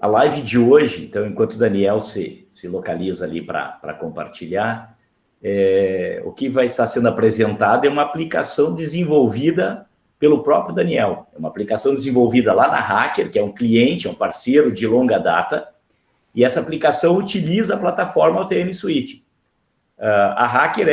a live de hoje, então, enquanto o Daniel se localiza ali para compartilhar, o que vai estar sendo apresentado é uma aplicação desenvolvida pelo próprio Daniel. É uma aplicação desenvolvida lá na Hacker, que é um cliente, é um parceiro de longa data, e essa aplicação utiliza a plataforma UTM Suite. A Hacker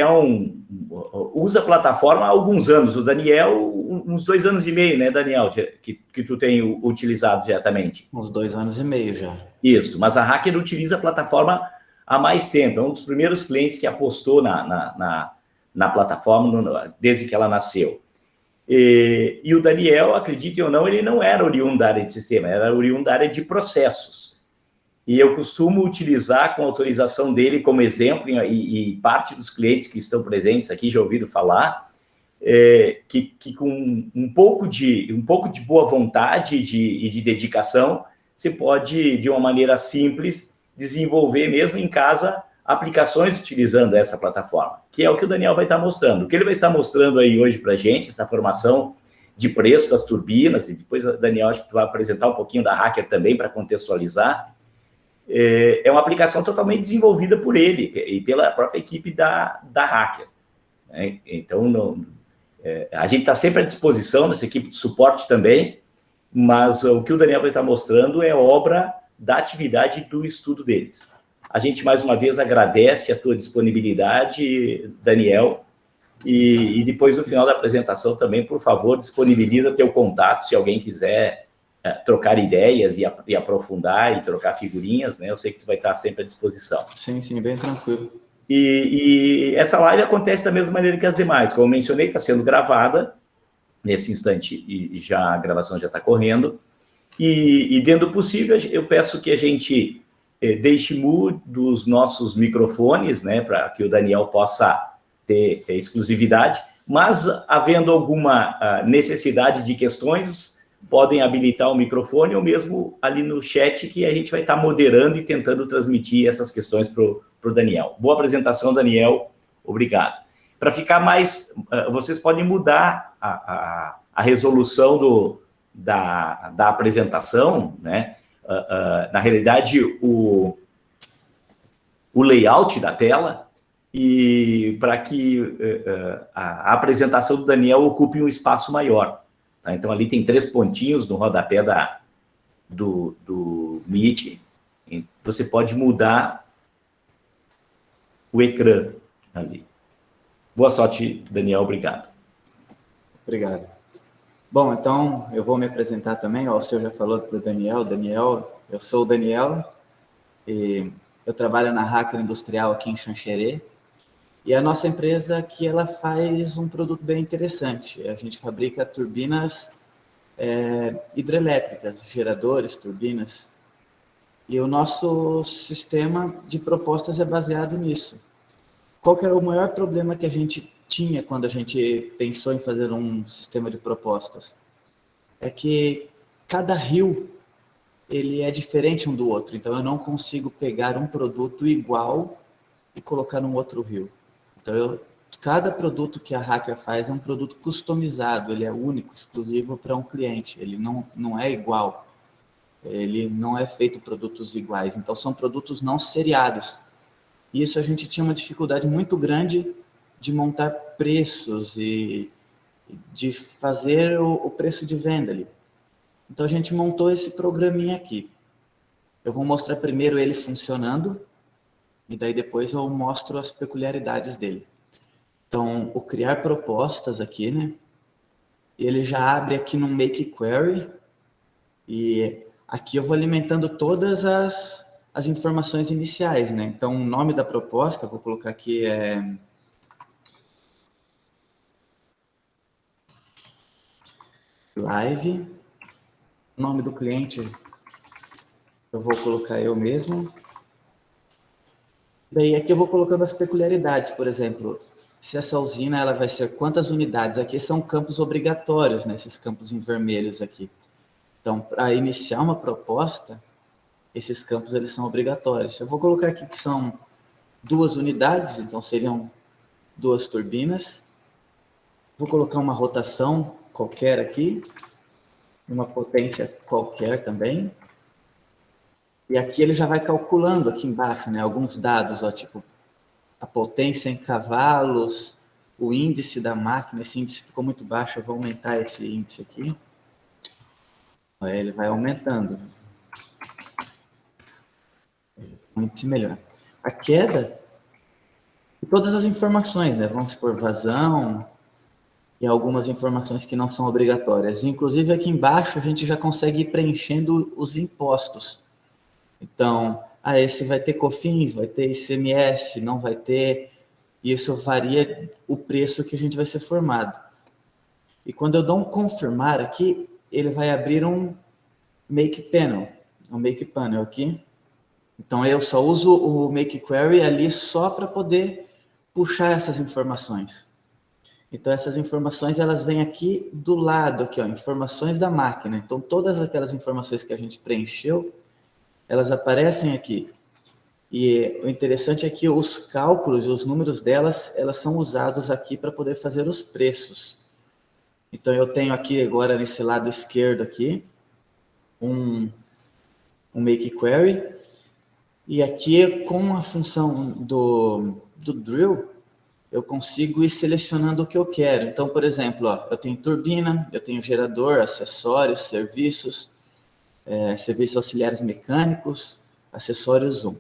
usa a plataforma há alguns anos. O Daniel, uns 2 anos e meio, né, Daniel, que tu tem utilizado diretamente. Uns 2 anos e meio já. Isso, mas a Hacker utiliza a plataforma há mais tempo. É um dos primeiros clientes que apostou na plataforma desde que ela nasceu. E o Daniel, acreditem ou não, ele não era oriundo da área de sistema, era oriundo da área de processos. E eu costumo utilizar, com autorização dele, como exemplo, e parte dos clientes que estão presentes aqui já ouviram falar, que com um pouco de boa vontade e de dedicação, você pode, de uma maneira simples, desenvolver mesmo em casa aplicações utilizando essa plataforma, que é o que o Daniel vai estar mostrando. O que ele vai estar mostrando aí hoje para a gente, essa formação de preço das turbinas, e depois, Daniel, acho que tu vai apresentar um pouquinho da Hacker também para contextualizar. É uma aplicação totalmente desenvolvida por ele e pela própria equipe da Hacker. Né? Então, a gente está sempre à disposição dessa equipe de suporte também, mas o que o Daniel vai estar mostrando é obra da atividade do estudo deles. A gente, mais uma vez, agradece a tua disponibilidade, Daniel, e depois, no final da apresentação, também, por favor, disponibiliza teu contato, se alguém quiser trocar ideias e aprofundar e trocar figurinhas, né? Eu sei que tu vai estar sempre à disposição. Sim, bem tranquilo. E essa live acontece da mesma maneira que as demais. Como eu mencionei, está sendo gravada nesse instante e a gravação já está correndo. E dentro do possível, eu peço que a gente deixe mudo os nossos microfones, né? Para que o Daniel possa ter exclusividade. Mas, havendo alguma necessidade de questões, podem habilitar o microfone ou mesmo ali no chat, que a gente vai estar moderando e tentando transmitir essas questões para o Daniel. Boa apresentação, Daniel. Obrigado. Para ficar mais... vocês podem mudar a resolução da apresentação, né? Na realidade, o layout da tela, e para que a apresentação do Daniel ocupe um espaço maior. Tá? Então, ali tem 3 pontinhos no rodapé do Meet. Você pode mudar o ecrã ali. Boa sorte, Daniel. Obrigado. Obrigado. Bom, então, eu vou me apresentar também. O senhor já falou do Daniel. Eu sou o Daniel, e eu trabalho na Hacker Industrial aqui em Xanxerê. E a nossa empresa aqui, ela faz um produto bem interessante. A gente fabrica turbinas hidrelétricas, geradores, turbinas. E o nosso sistema de propostas é baseado nisso. Qual que era o maior problema que a gente tinha quando a gente pensou em fazer um sistema de propostas? É que cada rio, ele é diferente um do outro. Então, eu não consigo pegar um produto igual e colocar num outro rio. Então, cada produto que a Hacker faz é um produto customizado, ele é único, exclusivo para um cliente, ele não é igual, ele não é feito produtos iguais, então são produtos não seriados. E isso a gente tinha uma dificuldade muito grande de montar preços e de fazer o preço de venda ali. Então a gente montou esse programinha aqui. Eu vou mostrar primeiro ele funcionando, e daí depois eu mostro as peculiaridades dele. Então, o criar propostas aqui, né? Ele já abre aqui no Make Query, e aqui eu vou alimentando todas as informações iniciais, né? Então, o nome da proposta, vou colocar aqui Live. O nome do cliente eu vou colocar eu mesmo. Daí aqui eu vou colocando as peculiaridades, por exemplo, se essa usina ela vai ser quantas unidades. Aqui são campos obrigatórios, né, esses campos em vermelhos aqui. Então, para iniciar uma proposta, esses campos eles são obrigatórios. Eu vou colocar aqui que são 2 unidades, então seriam 2 turbinas. Vou colocar uma rotação qualquer aqui, uma potência qualquer também. E aqui ele já vai calculando aqui embaixo, né, alguns dados, ó, tipo a potência em cavalos, o índice da máquina. Esse índice ficou muito baixo, eu vou aumentar esse índice aqui. Aí ele vai aumentando. Um índice melhor. A queda, e todas as informações, né? Vamos supor, vazão, e algumas informações que não são obrigatórias. Inclusive aqui embaixo a gente já consegue ir preenchendo os impostos. Então, esse vai ter COFINS, vai ter ICMS, não vai ter. Isso varia o preço que a gente vai ser formado. E quando eu dou um confirmar aqui, ele vai abrir um make panel, um make panel aqui. Então eu só uso o make query ali só para poder puxar essas informações. Então essas informações elas vêm aqui do lado aqui, ó, informações da máquina. Então todas aquelas informações que a gente preencheu, elas aparecem aqui. E o interessante é que os cálculos e os números delas, elas são usados aqui para poder fazer os preços. Então eu tenho aqui agora nesse lado esquerdo aqui um make query, e aqui com a função do drill eu consigo ir selecionando o que eu quero. Então, por exemplo, ó, eu tenho turbina, eu tenho gerador, acessórios, serviços, serviços auxiliares mecânicos, acessórios 1.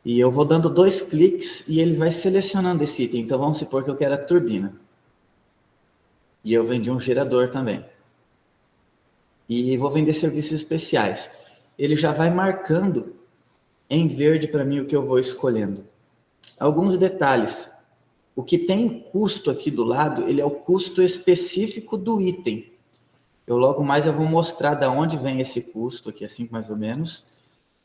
E eu vou dando 2 cliques e ele vai selecionando esse item. Então vamos supor que eu quero a turbina. E eu vendi um gerador também. E vou vender serviços especiais. Ele já vai marcando em verde para mim o que eu vou escolhendo. Alguns detalhes. O que tem custo aqui do lado, ele é o custo específico do item. Logo mais eu vou mostrar de onde vem esse custo aqui, assim mais ou menos,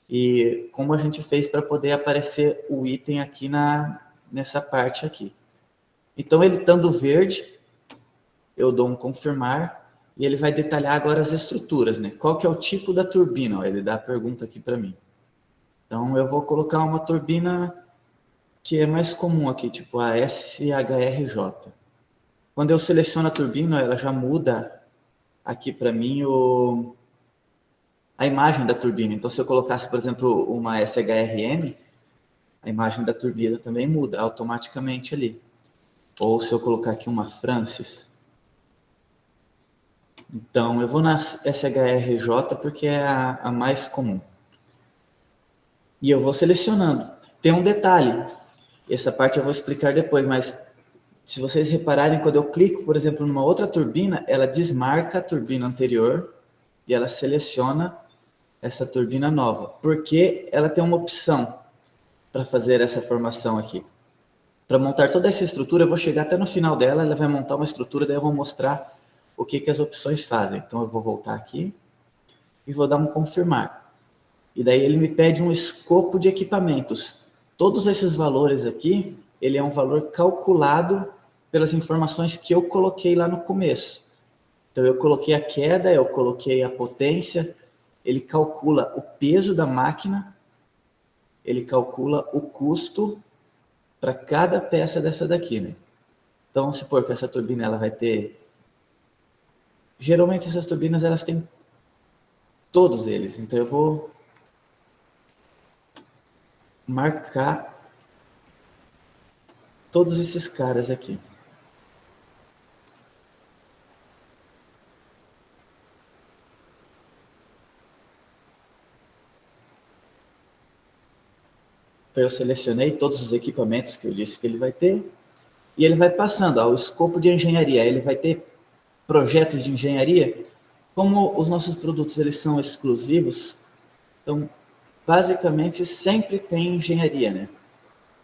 e como a gente fez para poder aparecer o item aqui nessa parte aqui. Então ele estando verde, eu dou um confirmar, e ele vai detalhar agora as estruturas, né? Qual que é o tipo da turbina? Ó, ele dá a pergunta aqui para mim. Então eu vou colocar uma turbina que é mais comum aqui, tipo a SHRJ. Quando eu seleciono a turbina, ela já muda aqui para mim a imagem da turbina. Então, se eu colocasse, por exemplo, uma SHRM, a imagem da turbina também muda automaticamente ali. Ou se eu colocar aqui uma Francis. Então, eu vou na SHRJ porque é a mais comum. E eu vou selecionando. Tem um detalhe, essa parte eu vou explicar depois, mas se vocês repararem, quando eu clico, por exemplo, numa outra turbina, ela desmarca a turbina anterior e ela seleciona essa turbina nova, porque ela tem uma opção para fazer essa formação aqui. Para montar toda essa estrutura, eu vou chegar até no final dela, ela vai montar uma estrutura, daí eu vou mostrar o que as opções fazem. Então eu vou voltar aqui e vou dar um confirmar. E daí ele me pede um escopo de equipamentos. Todos esses valores aqui, ele é um valor calculado pelas informações que eu coloquei lá no começo. Então eu coloquei a queda, eu coloquei a potência, ele calcula o peso da máquina, ele calcula o custo para cada peça dessa daqui, né? Então vamos supor que essa turbina ela vai ter... Geralmente essas turbinas elas têm todos eles, então eu vou marcar todos esses caras aqui. Então eu selecionei todos os equipamentos que eu disse que ele vai ter, e ele vai passando, ó, o escopo de engenharia, ele vai ter projetos de engenharia. Como os nossos produtos eles são exclusivos, então basicamente sempre tem engenharia, né?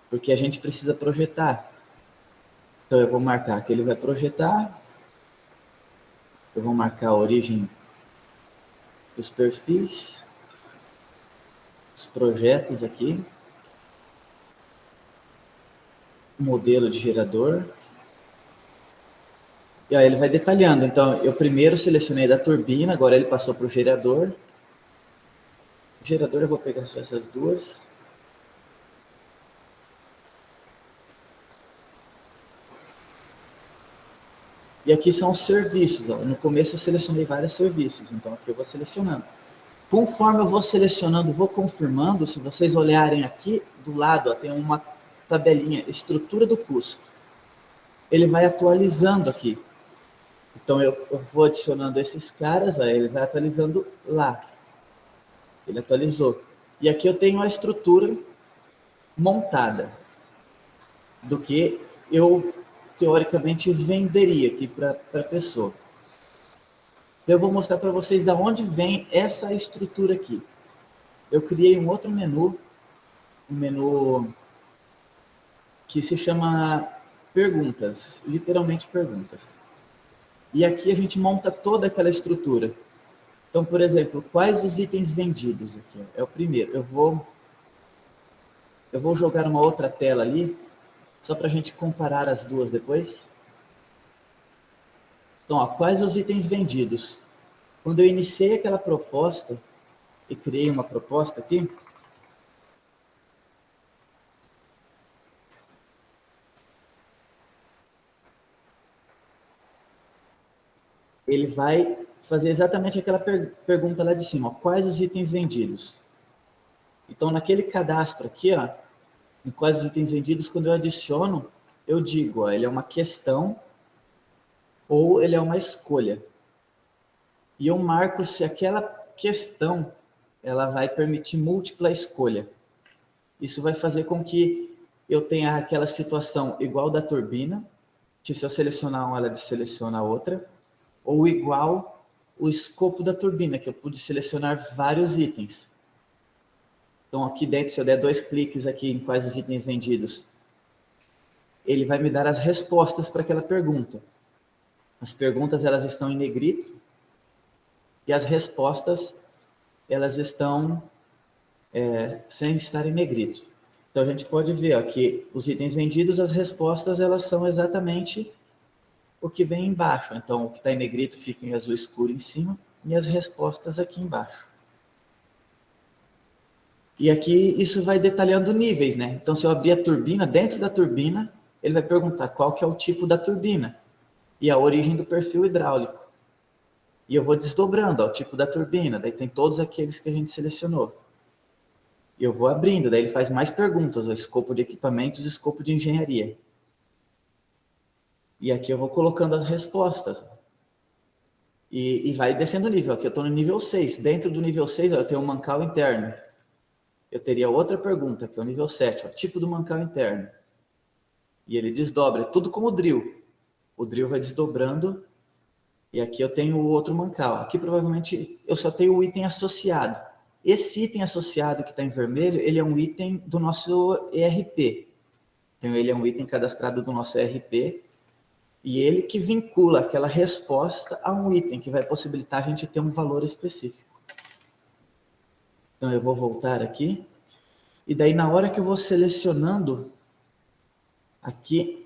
Porque a gente precisa projetar. Então eu vou marcar que ele vai projetar, eu vou marcar a origem dos perfis, os projetos aqui, modelo de gerador, e aí ele vai detalhando. Então eu primeiro selecionei da turbina, agora ele passou para o gerador. O gerador eu vou pegar só essas duas. E aqui são os serviços. Ó. No começo eu selecionei vários serviços, então aqui eu vou selecionando. Conforme eu vou selecionando, vou confirmando, se vocês olharem aqui do lado, ó, tem uma tabelinha, estrutura do custo. Ele vai atualizando aqui. Então, eu vou adicionando esses caras, ó, ele vai atualizando lá. Ele atualizou. E aqui eu tenho a estrutura montada do que eu, teoricamente, venderia aqui para a pessoa. Eu vou mostrar para vocês de onde vem essa estrutura aqui. Eu criei um outro menu, um menu que se chama perguntas, literalmente perguntas. E aqui a gente monta toda aquela estrutura. Então, por exemplo, quais os itens vendidos aqui? É o primeiro. Eu vou jogar uma outra tela ali, só para a gente comparar as duas depois. Então, ó, quais os itens vendidos? Quando eu iniciei aquela proposta e criei uma proposta aqui, ele vai fazer exatamente aquela pergunta lá de cima, ó, quais os itens vendidos? Então, naquele cadastro aqui, ó, em quais os itens vendidos, quando eu adiciono, eu digo, ó, ele é uma questão ou ele é uma escolha. E eu marco se aquela questão ela vai permitir múltipla escolha. Isso vai fazer com que eu tenha aquela situação igual da turbina, que se eu selecionar uma, ela seleciona a outra, ou igual o escopo da turbina, que eu pude selecionar vários itens. Então, aqui dentro, se eu der 2 cliques aqui em quais os itens vendidos, ele vai me dar as respostas para aquela pergunta. As perguntas, elas estão em negrito, e as respostas, elas estão sem estar em negrito. Então, a gente pode ver ó, que os itens vendidos, as respostas, elas são exatamente o que vem embaixo. Então, o que está em negrito fica em azul escuro em cima, e as respostas aqui embaixo. E aqui isso vai detalhando níveis, né? Então, se eu abrir a turbina, dentro da turbina, ele vai perguntar qual que é o tipo da turbina e a origem do perfil hidráulico. E eu vou desdobrando ó, o tipo da turbina, daí tem todos aqueles que a gente selecionou. E eu vou abrindo, daí ele faz mais perguntas, o escopo de equipamentos e escopo de engenharia. E aqui eu vou colocando as respostas. E vai descendo o nível. Aqui eu estou no nível 6. Dentro do nível 6, ó, eu tenho um mancal interno. Eu teria outra pergunta, que é o nível 7, ó, tipo do mancal interno. E ele desdobra, tudo como o drill. O drill vai desdobrando, e aqui eu tenho o outro mancal. Aqui provavelmente eu só tenho o item associado. Esse item associado que está em vermelho, ele é um item do nosso ERP. Então ele é um item cadastrado do nosso ERP, e ele que vincula aquela resposta a um item, que vai possibilitar a gente ter um valor específico. Então eu vou voltar aqui, e daí na hora que eu vou selecionando, aqui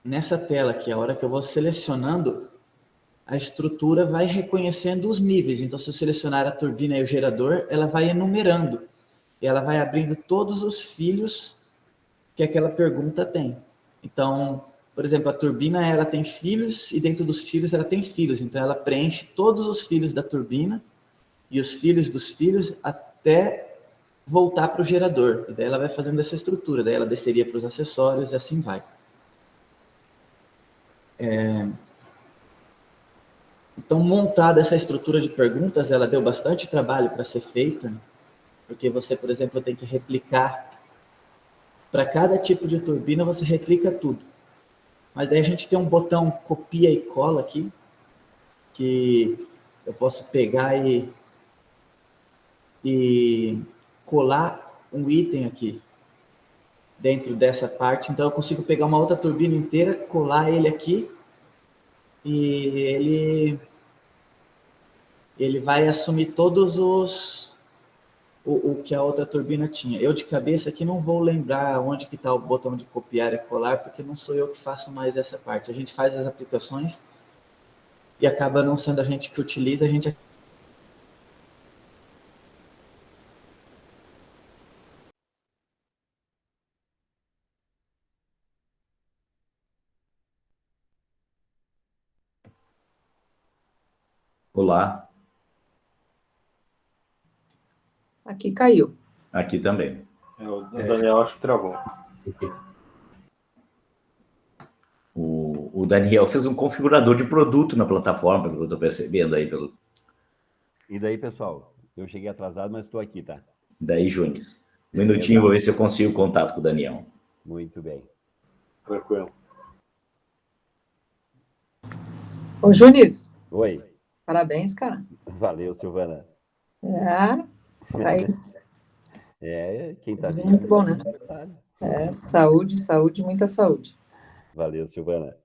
nessa tela aqui, a hora que eu vou selecionando, a estrutura vai reconhecendo os níveis. Então, se eu selecionar a turbina e o gerador, ela vai enumerando. E ela vai abrindo todos os filhos que aquela pergunta tem. Então, por exemplo, a turbina ela tem filhos e dentro dos filhos ela tem filhos. Então, ela preenche todos os filhos da turbina e os filhos dos filhos até voltar para o gerador. E daí ela vai fazendo essa estrutura. Daí ela desceria para os acessórios e assim vai. Então, montada essa estrutura de perguntas, ela deu bastante trabalho para ser feita, porque você, por exemplo, tem que replicar. Para cada tipo de turbina, você replica tudo. Mas daí a gente tem um botão copia e cola aqui, que eu posso pegar e colar um item aqui dentro dessa parte. Então eu consigo pegar uma outra turbina inteira, colar ele aqui e ele vai assumir todos o que a outra turbina tinha. Eu de cabeça aqui não vou lembrar onde que está o botão de copiar e colar, porque não sou eu que faço mais essa parte. A gente faz as aplicações e acaba não sendo a gente que utiliza, a gente. Olá. Aqui caiu. Aqui também. O Daniel acho que travou. O Daniel fez um configurador de produto na plataforma, pelo que eu estou percebendo aí. E daí, pessoal? Eu cheguei atrasado, mas estou aqui, tá? Daí, Junes. Um minutinho, vou ver se eu consigo contato com o Daniel. Muito bem. Tranquilo. Ô, Junis, Oi. parabéns, cara. Valeu, Silvana. Isso aí. Quem tá vivo... Muito bom, né? Sabe. Saúde, saúde, muita saúde. Valeu, Silvana.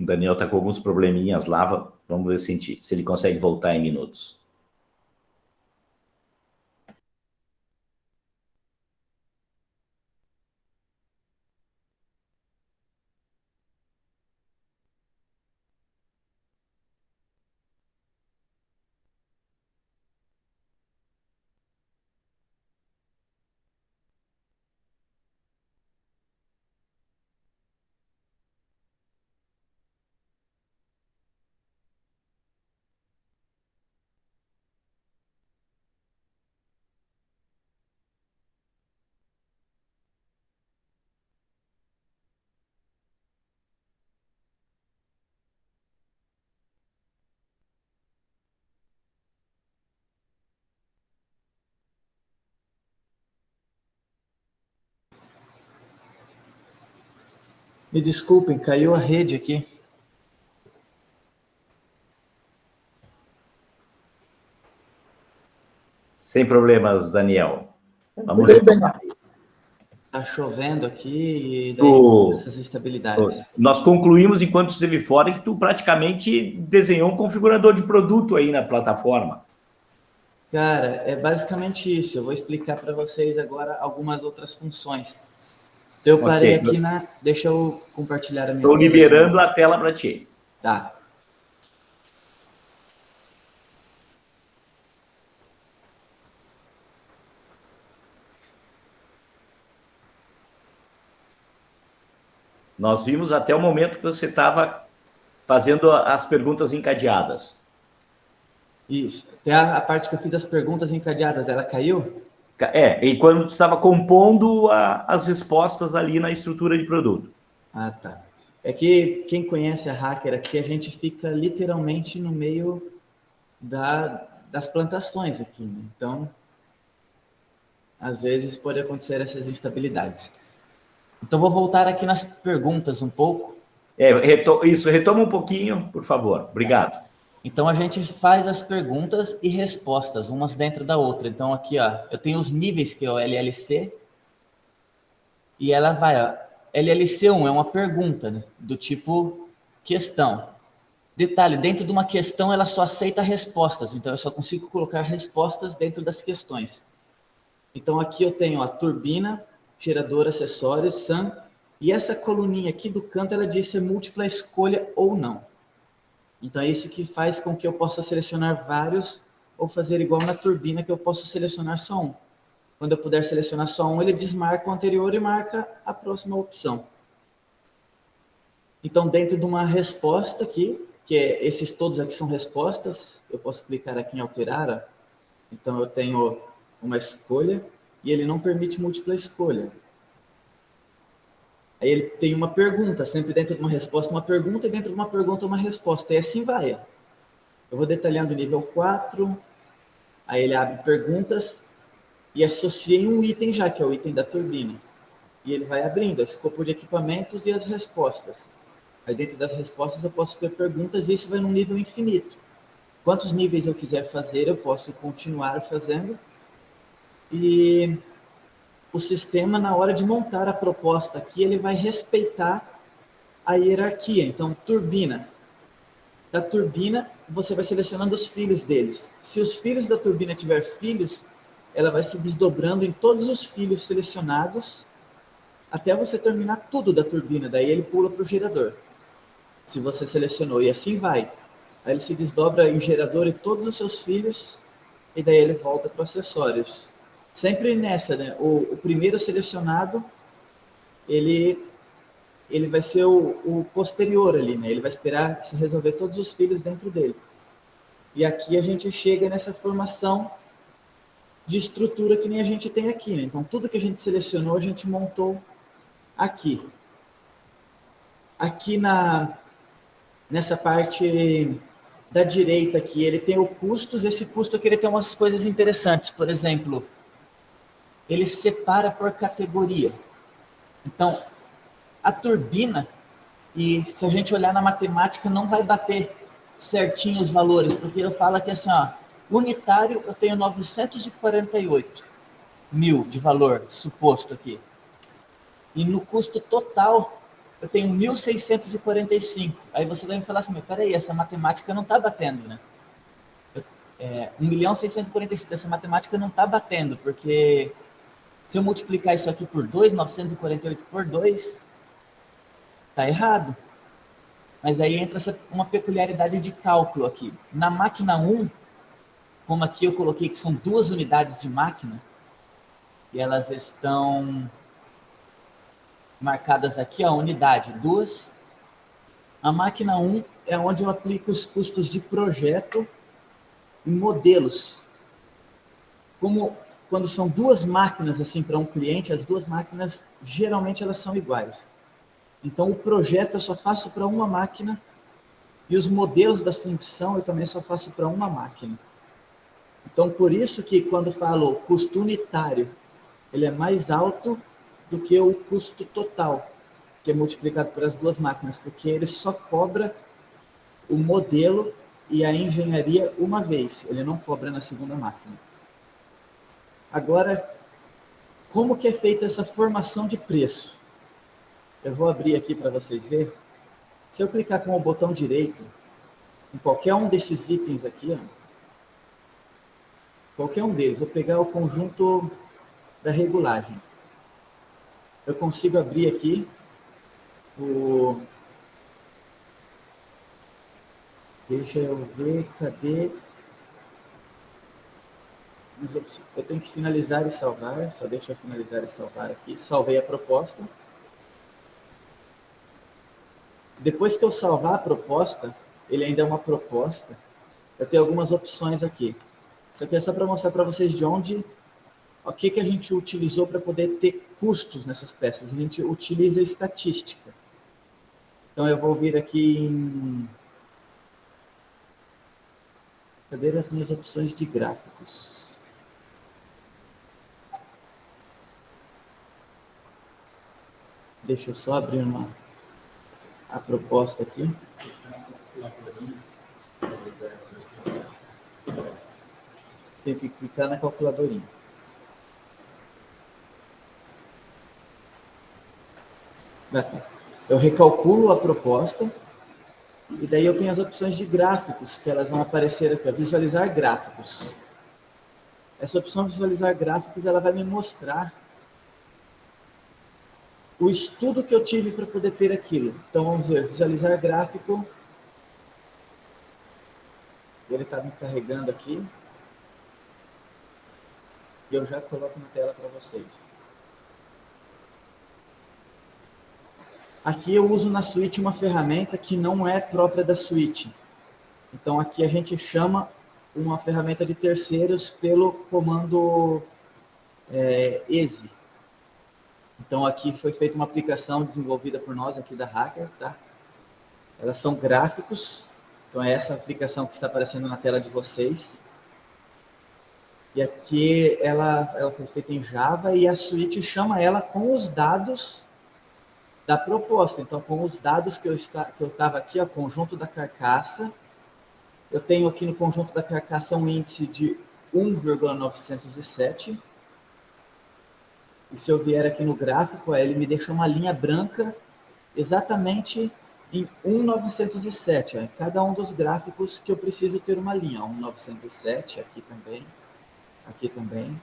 O Daniel está com alguns probleminhas lá. Vamos ver se ele consegue voltar em minutos. Me desculpem, caiu a rede aqui. Sem problemas, Daniel. Vamos Tranquilo, ver. Daniel. Tá chovendo aqui e daí essas instabilidades. Nós concluímos, enquanto esteve fora, que tu praticamente desenhou um configurador de produto aí na plataforma. Cara, é basicamente isso. Eu vou explicar para vocês agora algumas outras funções. Então, eu parei aqui na... Deixa eu compartilhar a minha tela. Estou liberando a tela para ti. Tá. Nós vimos até o momento que você estava fazendo as perguntas encadeadas. Isso. Até a parte que eu fiz das perguntas encadeadas dela caiu? E quando você estava compondo as respostas ali na estrutura de produto. Ah, tá. É que quem conhece a Hacker aqui, a gente fica literalmente no meio das plantações aqui, né? Então, às vezes pode acontecer essas instabilidades. Então, vou voltar aqui nas perguntas um pouco. Retoma um pouquinho, por favor. Obrigado. Então, a gente faz as perguntas e respostas, umas dentro da outra. Então, aqui, ó, eu tenho os níveis, que é o LLC, e ela vai, ó, LLC1 é uma pergunta, né, do tipo questão. Detalhe, dentro de uma questão, ela só aceita respostas, então eu só consigo colocar respostas dentro das questões. Então, aqui eu tenho a turbina, gerador, acessórios, SAM, e essa coluninha aqui do canto, ela diz se é múltipla escolha ou não. Então, é isso que faz com que eu possa selecionar vários, ou fazer igual na turbina, que eu posso selecionar só um. Quando eu puder selecionar só um, ele desmarca o anterior e marca a próxima opção. Então, dentro de uma resposta aqui, esses todos aqui são respostas, eu posso clicar aqui em alterar, ó. Então, eu tenho uma escolha, e ele não permite múltipla escolha. Aí ele tem uma pergunta, sempre dentro de uma resposta, uma pergunta, e dentro de uma pergunta, uma resposta. E assim vai. Eu vou detalhando o nível 4, Aí ele abre perguntas e associa em um item já, que é o item da turbina. E ele vai abrindo escopo de equipamentos e as respostas. Aí dentro das respostas eu posso ter perguntas e isso vai num nível infinito. Quantos níveis eu quiser fazer, eu posso continuar fazendo. E o sistema, na hora de montar a proposta aqui, ele vai respeitar a hierarquia. Então, turbina. Da turbina, você vai selecionando os filhos deles. Se os filhos da turbina tiver filhos, ela vai se desdobrando em todos os filhos selecionados até você terminar tudo da turbina. Daí ele pula para o gerador, se você selecionou, e assim vai. Aí ele se desdobra em gerador e todos os seus filhos, e daí ele volta para acessórios. Sempre nessa, né? O primeiro selecionado, ele vai ser o posterior ali, né? Ele vai esperar se resolver todos os filhos dentro dele. E aqui a gente chega nessa formação de estrutura que nem a gente tem aqui, né? Então, tudo que a gente selecionou, a gente montou aqui. Aqui nessa parte da direita aqui, ele tem o custos. Esse custo aqui ele tem umas coisas interessantes. Por exemplo, ele separa por categoria. Então, a turbina, e se a gente olhar na matemática, não vai bater certinho os valores, porque ele fala que assim, ó, unitário eu tenho 948 mil de valor suposto aqui. E no custo total eu tenho 1.645. Aí você vai me falar assim, mas peraí, essa matemática não está batendo, né? 1.645, essa matemática não está batendo, porque se eu multiplicar isso aqui por 2, 948 por 2, está errado. Mas daí entra uma peculiaridade de cálculo aqui. Na máquina 1, como aqui eu coloquei que são 2 unidades de máquina, e elas estão marcadas aqui, a unidade 2, a máquina 1 é onde eu aplico os custos de projeto em modelos. Como quando são 2 máquinas assim para um cliente, as 2 máquinas geralmente elas são iguais. Então o projeto eu só faço para uma máquina e os modelos da fundição eu também só faço para uma máquina. Então por isso que quando falo custo unitário, ele é mais alto do que o custo total, que é multiplicado pelas 2 máquinas, porque ele só cobra o modelo e a engenharia uma vez, ele não cobra na segunda máquina. Agora, como que é feita essa formação de preço? Eu vou abrir aqui para vocês verem. Se eu clicar com o botão direito, em qualquer um desses itens aqui, ó, qualquer um deles, vou pegar o conjunto da regulagem. Eu consigo abrir aqui Deixa eu ver, cadê? Eu tenho que finalizar e salvar, só deixa eu finalizar e salvar aqui. Salvei a proposta. Depois que eu salvar a proposta, ele ainda é uma proposta, eu tenho algumas opções aqui. Isso aqui é só para mostrar para vocês de onde, o que a gente utilizou para poder ter custos nessas peças. A gente utiliza estatística. Então eu vou vir aqui em... Cadê as minhas opções de gráficos? Deixa eu só abrir a proposta aqui. Tem que clicar na calculadorinha. Eu recalculo a proposta e daí eu tenho as opções de gráficos, que elas vão aparecer aqui, visualizar gráficos. Essa opção visualizar gráficos, ela vai me mostrar o estudo que eu tive para poder ter aquilo. Então vamos ver, visualizar gráfico. Ele está me carregando aqui. E eu já coloco na tela para vocês. Aqui eu uso na suíte uma ferramenta que não é própria da suíte. Então aqui a gente chama uma ferramenta de terceiros pelo comando EASY. Então aqui foi feita uma aplicação desenvolvida por nós aqui da Hacker, tá? Elas são gráficos, então é essa aplicação que está aparecendo na tela de vocês. E aqui ela foi feita em Java e a suíte chama ela com os dados da proposta. Então, com os dados que eu estava aqui, ó, conjunto da carcaça, eu tenho aqui no conjunto da carcaça um índice de 1,907. E se eu vier aqui no gráfico, ele me deixa uma linha branca exatamente em 1,907. Em cada um dos gráficos que eu preciso ter uma linha. 1,907, aqui também, aqui também.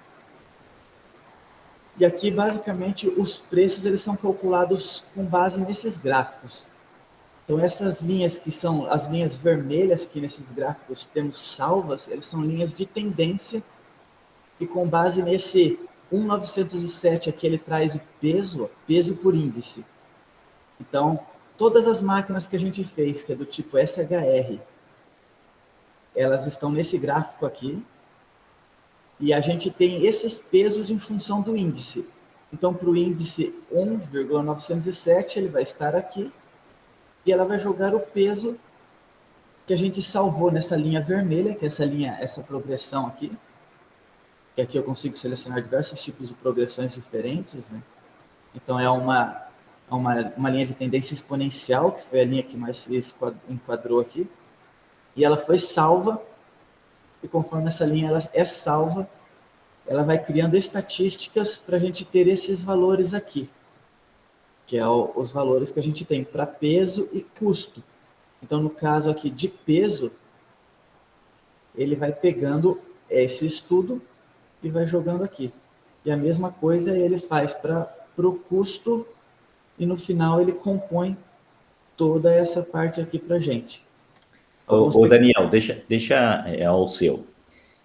E aqui, basicamente, os preços eles são calculados com base nesses gráficos. Então, essas linhas que são as linhas vermelhas que nesses gráficos temos salvas, eles são linhas de tendência e com base nesse 1,907 aqui ele traz o peso por índice. Então, todas as máquinas que a gente fez, que é do tipo SHR, elas estão nesse gráfico aqui, e a gente tem esses pesos em função do índice. Então, para o índice 1,907, ele vai estar aqui, e ela vai jogar o peso que a gente salvou nessa linha vermelha, que é essa progressão aqui, que aqui eu consigo selecionar diversos tipos de progressões diferentes, né? Então, é uma linha de tendência exponencial, que foi a linha que mais se enquadrou aqui, e ela foi salva, e conforme essa linha ela é salva, ela vai criando estatísticas para a gente ter esses valores aqui, que é os valores que a gente tem para peso e custo. Então, no caso aqui de peso, ele vai pegando esse estudo e vai jogando aqui. E a mesma coisa ele faz para o custo, e no final ele compõe toda essa parte aqui para a gente. Ô Daniel, deixa ao seu,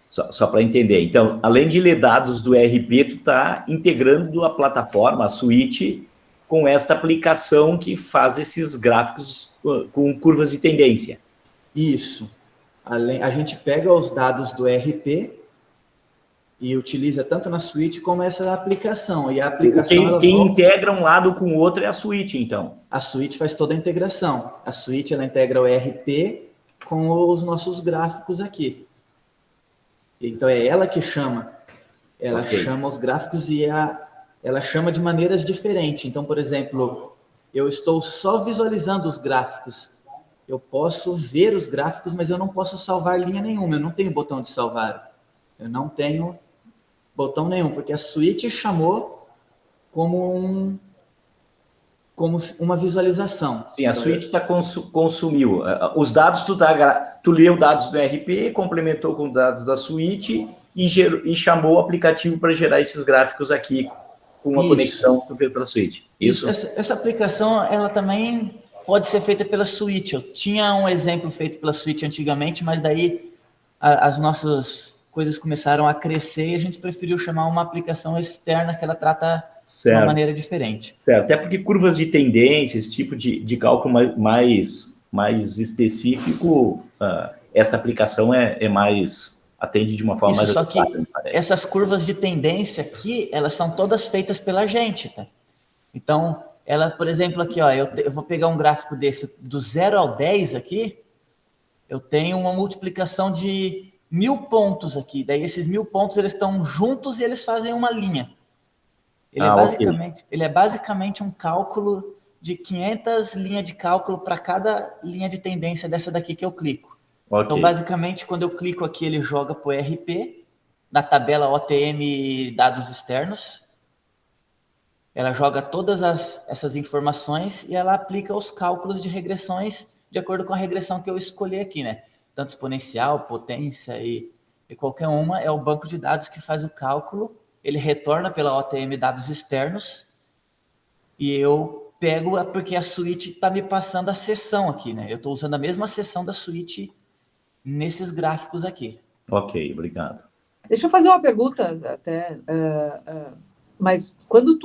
só para entender. Então, além de ler dados do ERP, tu está integrando a plataforma, a suíte, com esta aplicação que faz esses gráficos com curvas de tendência. Isso. A gente pega os dados do ERP e utiliza tanto na suíte como essa aplicação. E a aplicação quem integra um lado com o outro é a suíte, então. A suíte faz toda a integração. A suíte ela integra o ERP com os nossos gráficos aqui. Então é ela que chama. Ela chama os gráficos e ela chama de maneiras diferentes. Então, por exemplo, eu estou só visualizando os gráficos. Eu posso ver os gráficos, mas eu não posso salvar linha nenhuma. Eu não tenho botão de salvar. Eu não tenho botão nenhum, porque a suíte chamou como uma visualização. Sim, a suíte consumiu. Os dados, tu leu dados do ERP, complementou com dados da suíte e chamou o aplicativo para gerar esses gráficos aqui com uma conexão pela suíte. Isso. Essa aplicação, ela também pode ser feita pela suíte. Eu tinha um exemplo feito pela suíte antigamente, mas daí as nossas coisas começaram a crescer e a gente preferiu chamar uma aplicação externa que ela trata de uma maneira diferente. Certo, até porque curvas de tendência, esse tipo de cálculo mais específico, essa aplicação atende de uma forma mais... Só que essas curvas de tendência aqui, elas são todas feitas pela gente, tá? Então, ela, por exemplo, aqui, ó, eu vou pegar um gráfico desse, do 0 ao 10 aqui, eu tenho uma multiplicação de 1000 pontos aqui. Daí esses 1000 pontos, eles estão juntos e eles fazem uma linha. Ele é basicamente um cálculo de 500 linhas de cálculo para cada linha de tendência dessa daqui que eu clico. Então, basicamente, quando eu clico aqui, ele joga para o ERP, na tabela OTM dados externos. Ela joga todas essas informações e ela aplica os cálculos de regressões de acordo com a regressão que eu escolhi aqui, né? Tanto exponencial, potência e qualquer uma, é o banco de dados que faz o cálculo, ele retorna pela OTM dados externos e eu pego, porque a suíte está me passando a seção aqui, né? Eu estou usando a mesma seção da suíte nesses gráficos aqui. Ok, obrigado. Deixa eu fazer uma pergunta até, mas quando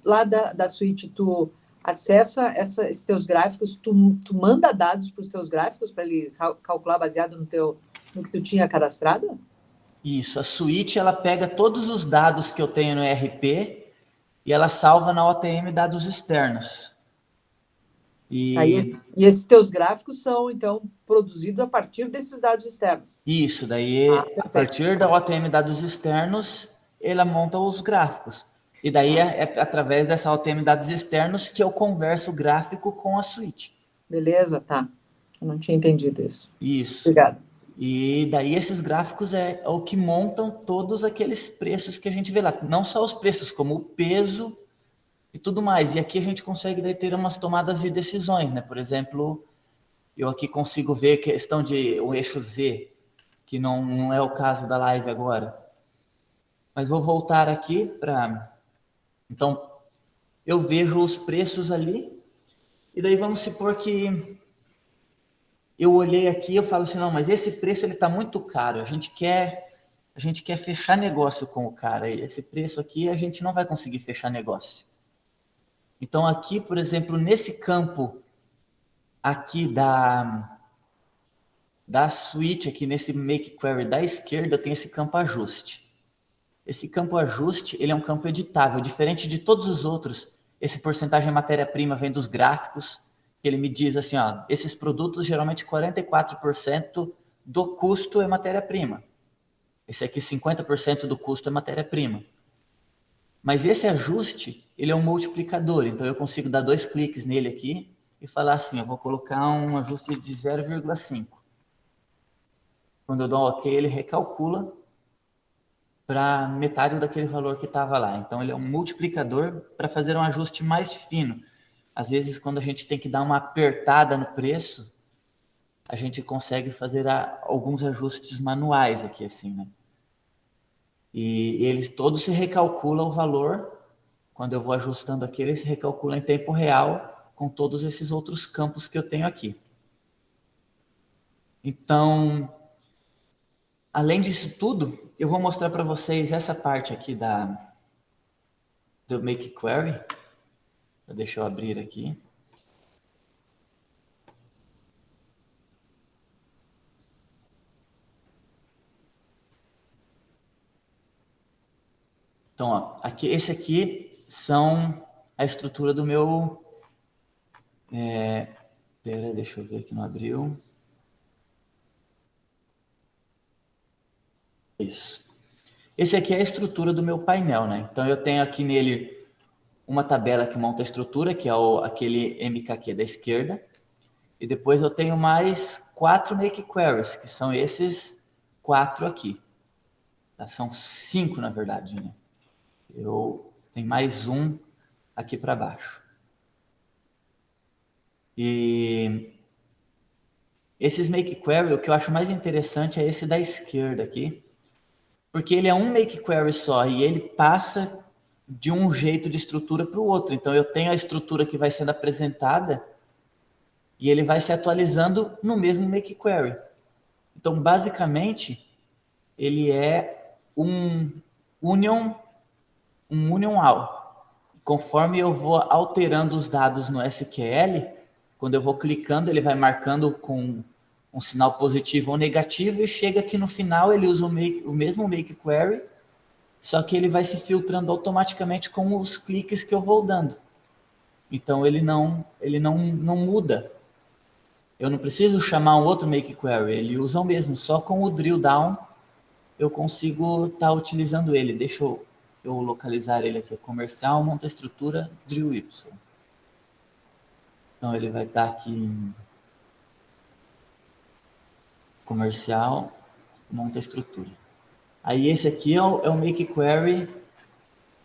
lá da suíte tu acessa esses teus gráficos, tu manda dados para os teus gráficos para ele calcular baseado no que tu tinha cadastrado? Isso, a suíte ela pega todos os dados que eu tenho no ERP e ela salva na OTM dados externos. E E esses teus gráficos são, então, produzidos a partir desses dados externos. isso, daí, a partir da OTM dados externos, ela monta os gráficos. E daí é através dessa OTM dados externos que eu converso o gráfico com a suíte. Beleza? Tá. Eu não tinha entendido isso. Isso. Obrigada. E daí esses gráficos é o que montam todos aqueles preços que a gente vê lá. Não só os preços, como o peso e tudo mais. E aqui a gente consegue daí ter umas tomadas de decisões, né? Por exemplo, eu aqui consigo ver questão de o eixo Z, que não é o caso da live agora. Mas vou voltar aqui para... Então, eu vejo os preços ali, e daí vamos supor que eu olhei aqui e eu falo assim, não, mas esse preço ele está muito caro, a gente quer fechar negócio com o cara, e esse preço aqui a gente não vai conseguir fechar negócio. Então aqui, por exemplo, nesse campo aqui da suíte, aqui nesse make query da esquerda, tem esse campo ajuste. Esse campo ajuste, ele é um campo editável, diferente de todos os outros. Esse porcentagem matéria-prima vem dos gráficos, que ele me diz assim, ó, esses produtos, geralmente 44% do custo é matéria-prima. Esse aqui, 50% do custo é matéria-prima. Mas esse ajuste, ele é um multiplicador, então eu consigo dar 2 cliques nele aqui e falar assim, eu vou colocar um ajuste de 0,5. Quando eu dou um OK, ele recalcula para metade daquele valor que estava lá. Então, ele é um multiplicador para fazer um ajuste mais fino. Às vezes, quando a gente tem que dar uma apertada no preço, a gente consegue fazer alguns ajustes manuais aqui, assim, né? E eles todos se recalculam o valor. Quando eu vou ajustando aqui, ele se recalcula em tempo real com todos esses outros campos que eu tenho aqui. Então, além disso tudo, eu vou mostrar para vocês essa parte aqui do Make Query. Deixa eu abrir aqui. Então, ó, esse aqui são a estrutura do meu... deixa eu ver aqui, não abriu. Isso. Esse aqui é a estrutura do meu painel, né? Então, eu tenho aqui nele uma tabela que monta a estrutura, que é aquele MKQ da esquerda. E depois eu tenho mais 4 Make Queries, que são esses 4 aqui. São 5, na verdade, né? Eu tenho mais um aqui para baixo. E esses Make Query, o que eu acho mais interessante é esse da esquerda aqui, porque ele é um Make Query só e ele passa de um jeito de estrutura para o outro. Então, eu tenho a estrutura que vai sendo apresentada e ele vai se atualizando no mesmo Make Query. Então, basicamente, ele é um Union All. Conforme eu vou alterando os dados no SQL, quando eu vou clicando, ele vai marcando com um sinal positivo ou negativo e chega aqui no final, ele usa o mesmo Make Query, só que ele vai se filtrando automaticamente com os cliques que eu vou dando. Então, ele não muda. Eu não preciso chamar um outro Make Query, ele usa o mesmo, só com o drill down eu consigo estar utilizando ele. Deixa eu localizar ele aqui, comercial, monta estrutura, drill Y. Então, ele vai estar aqui em comercial, monta estrutura. Aí, esse aqui é o Make Query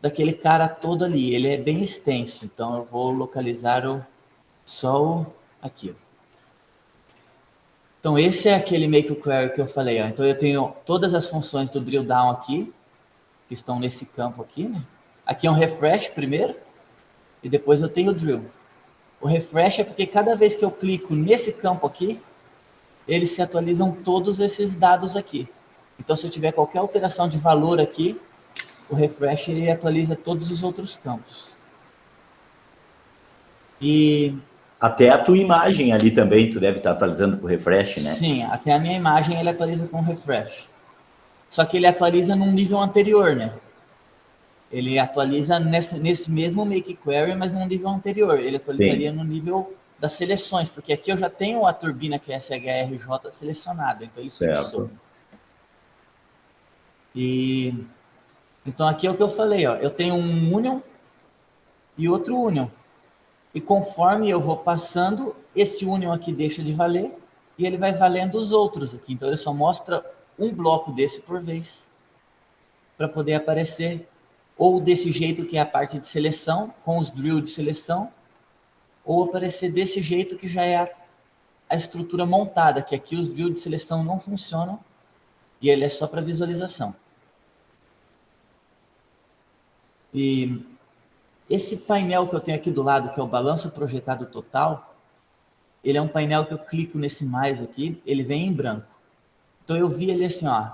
daquele cara todo ali. Ele é bem extenso, então eu vou localizar só aqui. Então, esse é aquele Make Query que eu falei. Ó. Então, eu tenho todas as funções do drill down aqui, que estão nesse campo aqui, né? Aqui é um refresh primeiro, e depois eu tenho o drill. O refresh é porque cada vez que eu clico nesse campo aqui, eles se atualizam todos esses dados aqui. Então, se eu tiver qualquer alteração de valor aqui, o refresh ele atualiza todos os outros campos. E... até a tua imagem ali também, tu deve estar atualizando com o refresh, né? Sim, até a minha imagem ele atualiza com o refresh. Só que ele atualiza num nível anterior, né? Ele atualiza nesse mesmo Make Query, mas num nível anterior. Ele atualizaria no nível das seleções, porque aqui eu já tenho a turbina que é SHRJ selecionada, então ele fixou. E então aqui é o que eu falei, ó, eu tenho um Union e outro Union. E conforme eu vou passando, esse Union aqui deixa de valer e ele vai valendo os outros aqui. Então ele só mostra um bloco desse por vez para poder aparecer ou desse jeito que é a parte de seleção, com os drill de seleção, ou aparecer desse jeito que já é a estrutura montada, que aqui os drill de seleção não funcionam e ele é só para visualização. E esse painel que eu tenho aqui do lado, que é o balanço projetado total, ele é um painel que eu clico nesse mais aqui, ele vem em branco. Então eu vi ele assim, ó,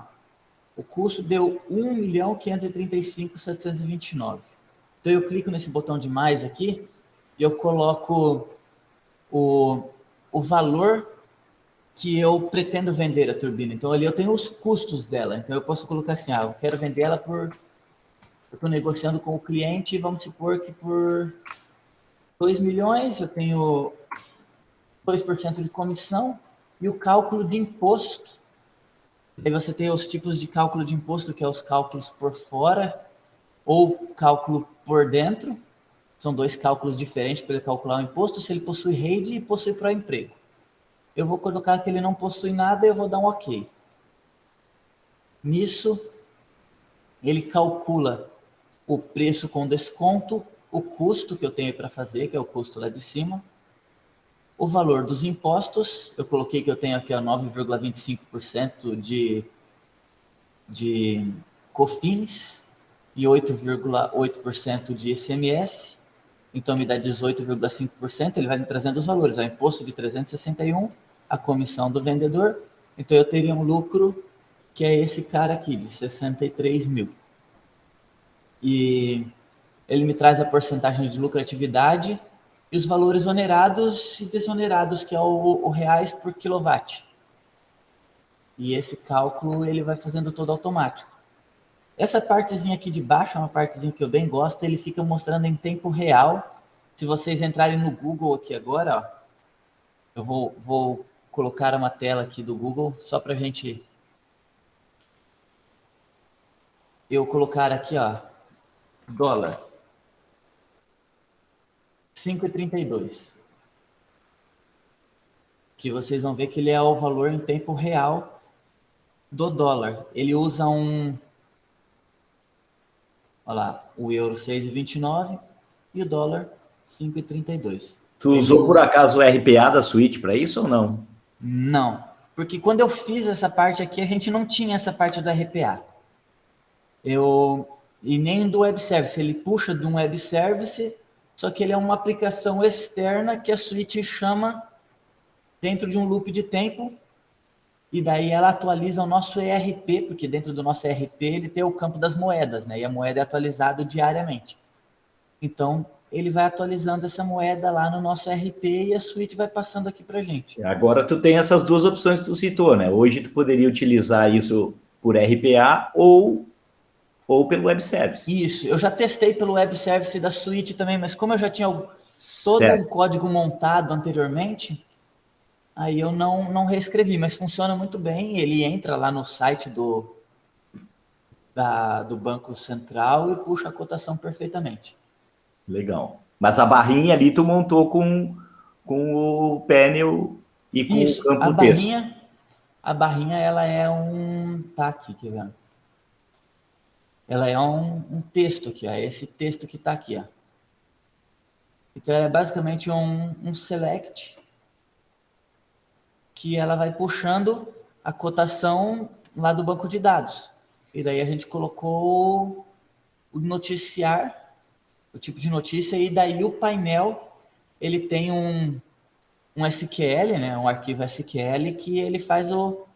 o custo deu 1.535.729. Então eu clico nesse botão de mais aqui e eu coloco o valor que eu pretendo vender a turbina. Então ali eu tenho os custos dela. Então eu posso colocar assim, eu quero vender ela por... Eu estou negociando com o cliente, vamos supor que por 2 milhões eu tenho 2% de comissão e o cálculo de imposto. Aí você tem os tipos de cálculo de imposto, que é os cálculos por fora ou cálculo por dentro. São 2 cálculos diferentes para ele calcular o imposto, se ele possui rede e possui pró-emprego. Eu vou colocar que ele não possui nada e eu vou dar um OK. Nisso, ele calcula o preço com desconto, o custo que eu tenho para fazer, que é o custo lá de cima, o valor dos impostos, eu coloquei que eu tenho aqui 9,25% de COFINS e 8,8% de ICMS, então me dá 18,5%, ele vai me trazendo os valores, o imposto de 361, a comissão do vendedor, então eu teria um lucro que é esse cara aqui, de 63 mil. E ele me traz a porcentagem de lucratividade e os valores onerados e desonerados, que é o reais por quilowatt. E esse cálculo ele vai fazendo todo automático. Essa partezinha aqui de baixo é uma partezinha que eu bem gosto, ele fica mostrando em tempo real. Se vocês entrarem no Google aqui agora, ó, eu vou colocar uma tela aqui do Google, só para a gente... Eu colocar aqui, ó, dólar. 5,32. Que vocês vão ver que ele é o valor em tempo real do dólar. Ele usa olha lá, o euro 6,29 e o dólar 5,32. Tu usou por acaso o RPA da suíte para isso ou não? Não, porque quando eu fiz essa parte aqui, a gente não tinha essa parte do RPA. E nem do web service, ele puxa de um web service, só que ele é uma aplicação externa que a suíte chama dentro de um loop de tempo, e daí ela atualiza o nosso ERP, porque dentro do nosso ERP ele tem o campo das moedas, né? E a moeda é atualizada diariamente. Então, ele vai atualizando essa moeda lá no nosso ERP e a suíte vai passando aqui para a gente. Agora tu tem essas duas opções que tu citou, né? Hoje tu poderia utilizar isso por RPA ou pelo web service. Isso, eu já testei pelo web service da suíte também, mas como eu já tinha todo um código montado anteriormente, aí eu não reescrevi, mas funciona muito bem. Ele entra lá no site do Banco Central e puxa a cotação perfeitamente. Legal. Mas a barrinha ali tu montou com o painel e com o campo texto. A barrinha, ela é tá aqui, quer ver? Ela é um texto aqui, ó. É esse texto que está aqui, ó. Então, ela é basicamente um select que ela vai puxando a cotação lá do banco de dados. E daí a gente colocou o noticiar, o tipo de notícia, e daí o painel, ele tem um SQL, né, um arquivo SQL, que ele faz o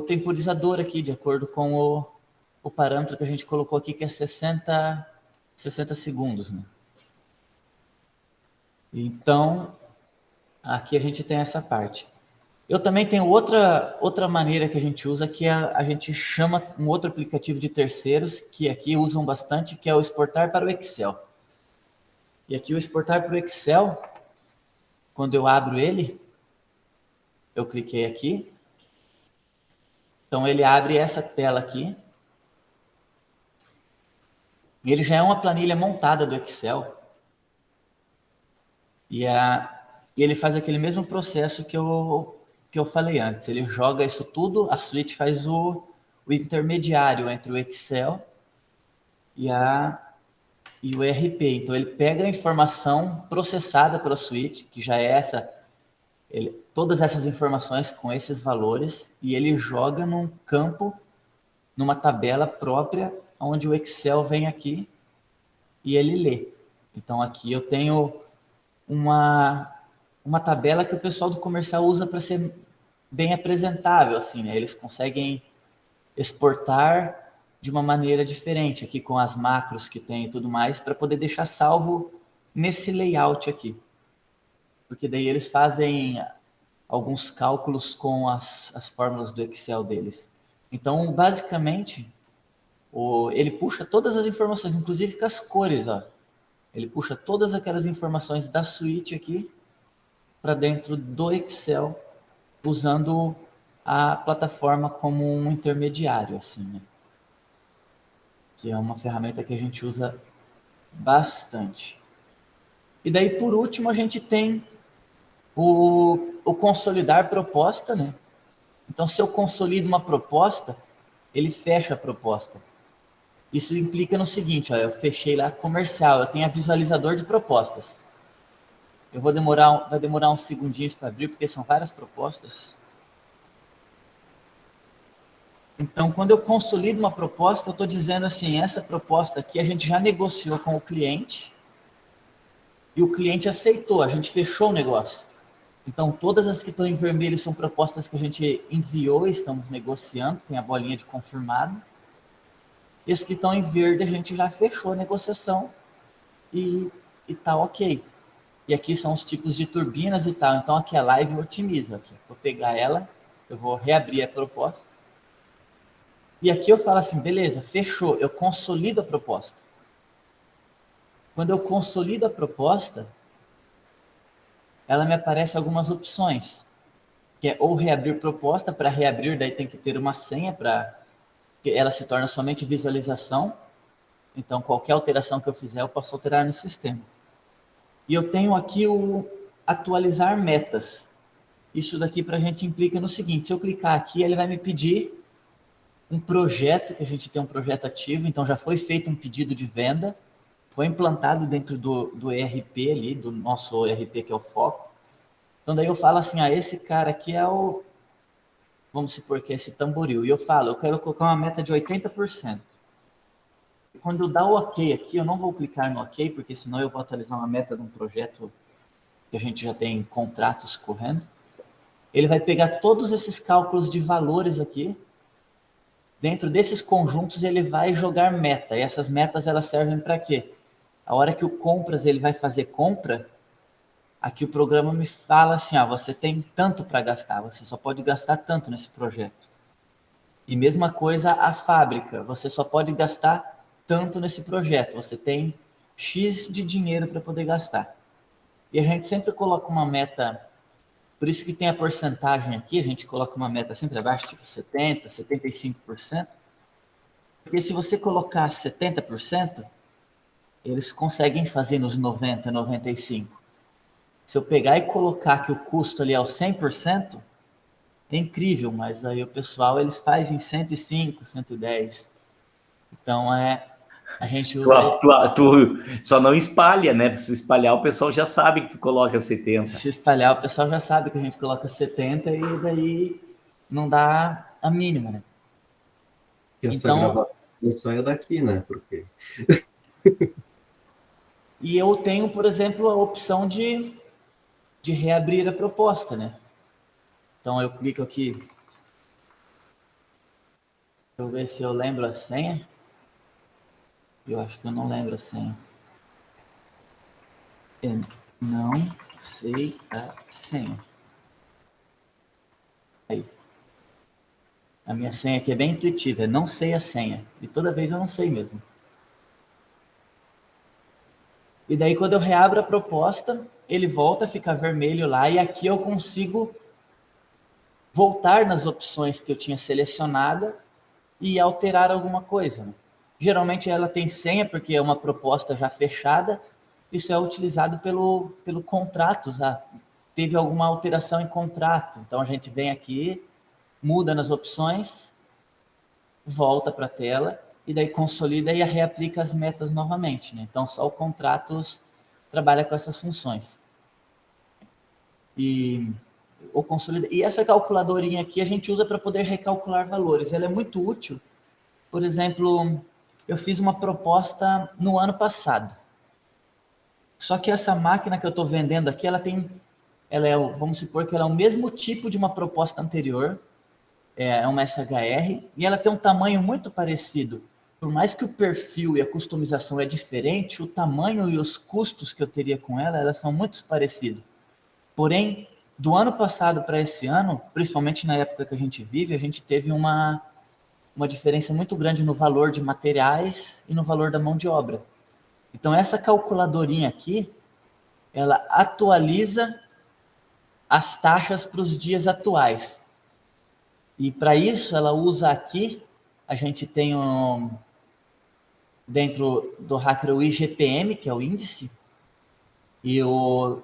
temporizador aqui, de acordo com o parâmetro que a gente colocou aqui, que é 60 segundos. Né? Então, aqui a gente tem essa parte. Eu também tenho outra maneira que a gente usa, que a gente chama um outro aplicativo de terceiros, que aqui usam bastante, que é o exportar para o Excel. E aqui o exportar para o Excel, quando eu abro ele, eu cliquei aqui, então ele abre essa tela aqui, e ele já é uma planilha montada do Excel, e ele faz aquele mesmo processo que eu falei antes. Ele joga isso tudo, a suíte faz o intermediário entre o Excel e o ERP. Então, ele pega a informação processada pela suíte, que já é todas essas informações com esses valores, e ele joga num campo, numa tabela própria, onde o Excel vem aqui e ele lê. Então, aqui eu tenho uma tabela que o pessoal do comercial usa para ser bem apresentável, assim, né? Eles conseguem exportar de uma maneira diferente, aqui com as macros que tem e tudo mais, para poder deixar salvo nesse layout aqui. Porque daí eles fazem alguns cálculos com as fórmulas do Excel deles. Então, basicamente, ele puxa todas as informações, inclusive com as cores, ó. Ele puxa todas aquelas informações da suíte aqui para dentro do Excel, usando a plataforma como um intermediário, assim, né? Que é uma ferramenta que a gente usa bastante. E daí, por último, a gente tem o consolidar proposta, né? Então, se eu consolido uma proposta, ele fecha a proposta. Isso implica no seguinte, ó, eu fechei lá comercial, eu tenho a visualizador de propostas. Vai demorar uns segundinhos para abrir, porque são várias propostas. Então, quando eu consolido uma proposta, eu estou dizendo assim, essa proposta aqui a gente já negociou com o cliente e o cliente aceitou, a gente fechou o negócio. Então, todas as que estão em vermelho são propostas que a gente enviou e estamos negociando, tem a bolinha de confirmado. E as que estão em verde a gente já fechou a negociação e tá ok. E aqui são os tipos de turbinas e tal. Então, aqui a live otimiza. Aqui. Vou pegar ela, eu vou reabrir a proposta. E aqui eu falo assim, beleza, fechou, eu consolido a proposta. Quando eu consolido a proposta, ela me aparece algumas opções, que é ou reabrir proposta. Para reabrir, daí tem que ter uma senha para que ela se torne somente visualização. Então, qualquer alteração que eu fizer, eu posso alterar no sistema. E eu tenho aqui o atualizar metas. Isso daqui para a gente implica no seguinte, se eu clicar aqui, ele vai me pedir um projeto, que a gente tem um projeto ativo, então já foi feito um pedido de venda, foi implantado dentro do ERP ali, do nosso ERP que é o foco. Então daí eu falo assim, esse cara aqui é vamos supor que é esse tamboril, e eu falo, eu quero colocar uma meta de 80%. E quando eu dar o ok aqui, eu não vou clicar no ok, porque senão eu vou atualizar uma meta de um projeto que a gente já tem contratos correndo. Ele vai pegar todos esses cálculos de valores aqui, dentro desses conjuntos ele vai jogar meta, e essas metas elas servem para quê? A hora que o compras ele vai fazer compra, aqui o programa me fala assim, você tem tanto para gastar, você só pode gastar tanto nesse projeto. E mesma coisa a fábrica, você só pode gastar tanto nesse projeto, você tem X de dinheiro para poder gastar. E a gente sempre coloca uma meta, por isso que tem a porcentagem aqui, a gente coloca uma meta sempre abaixo, tipo 70%, 75%, porque se você colocar 70%, eles conseguem fazer nos 90%, 95%. Se eu pegar e colocar que o custo ali é o 100%, é incrível, mas aí o pessoal, eles fazem 105%, 110%. Então, a gente usa... Tu só não espalha, né? Porque se espalhar, o pessoal já sabe que tu coloca 70%. Se espalhar, o pessoal já sabe que a gente coloca 70% e daí não dá a mínima, né? Que essa Então, gravação não saia daqui, né? Porque... E eu tenho, por exemplo, a opção de reabrir a proposta, né? Então, eu clico aqui. Deixa eu ver se eu lembro a senha. Eu acho que eu não lembro a senha. Eu não sei a senha. Aí. A minha senha aqui é bem intuitiva, não sei a senha. E toda vez eu não sei mesmo. E daí, quando eu reabro a proposta, ele volta a ficar vermelho lá, e aqui eu consigo voltar nas opções que eu tinha selecionada e alterar alguma coisa, né? Geralmente ela tem senha, porque é uma proposta já fechada. Isso é utilizado pelo contrato, já teve alguma alteração em contrato. Então a gente vem aqui, muda nas opções, volta para a tela, e daí consolida e reaplica as metas novamente, né? Então só o contratos trabalha com essas funções. E o consolida. E essa calculadorinha aqui a gente usa para poder recalcular valores. Ela é muito útil. Por exemplo, eu fiz uma proposta no ano passado. Só que essa máquina que eu estou vendendo aqui, vamos supor que ela é o mesmo tipo de uma proposta anterior, é uma SHR, e ela tem um tamanho muito parecido. Por mais que o perfil e a customização é diferente, o tamanho e os custos que eu teria com ela, elas são muito parecidos. Porém, do ano passado para esse ano, principalmente na época que a gente vive, a gente teve uma diferença muito grande no valor de materiais e no valor da mão de obra. Então, essa calculadorinha aqui, ela atualiza as taxas para os dias atuais. E para isso, ela usa aqui, a gente tem dentro do Hacker o IGPM, que é o índice, e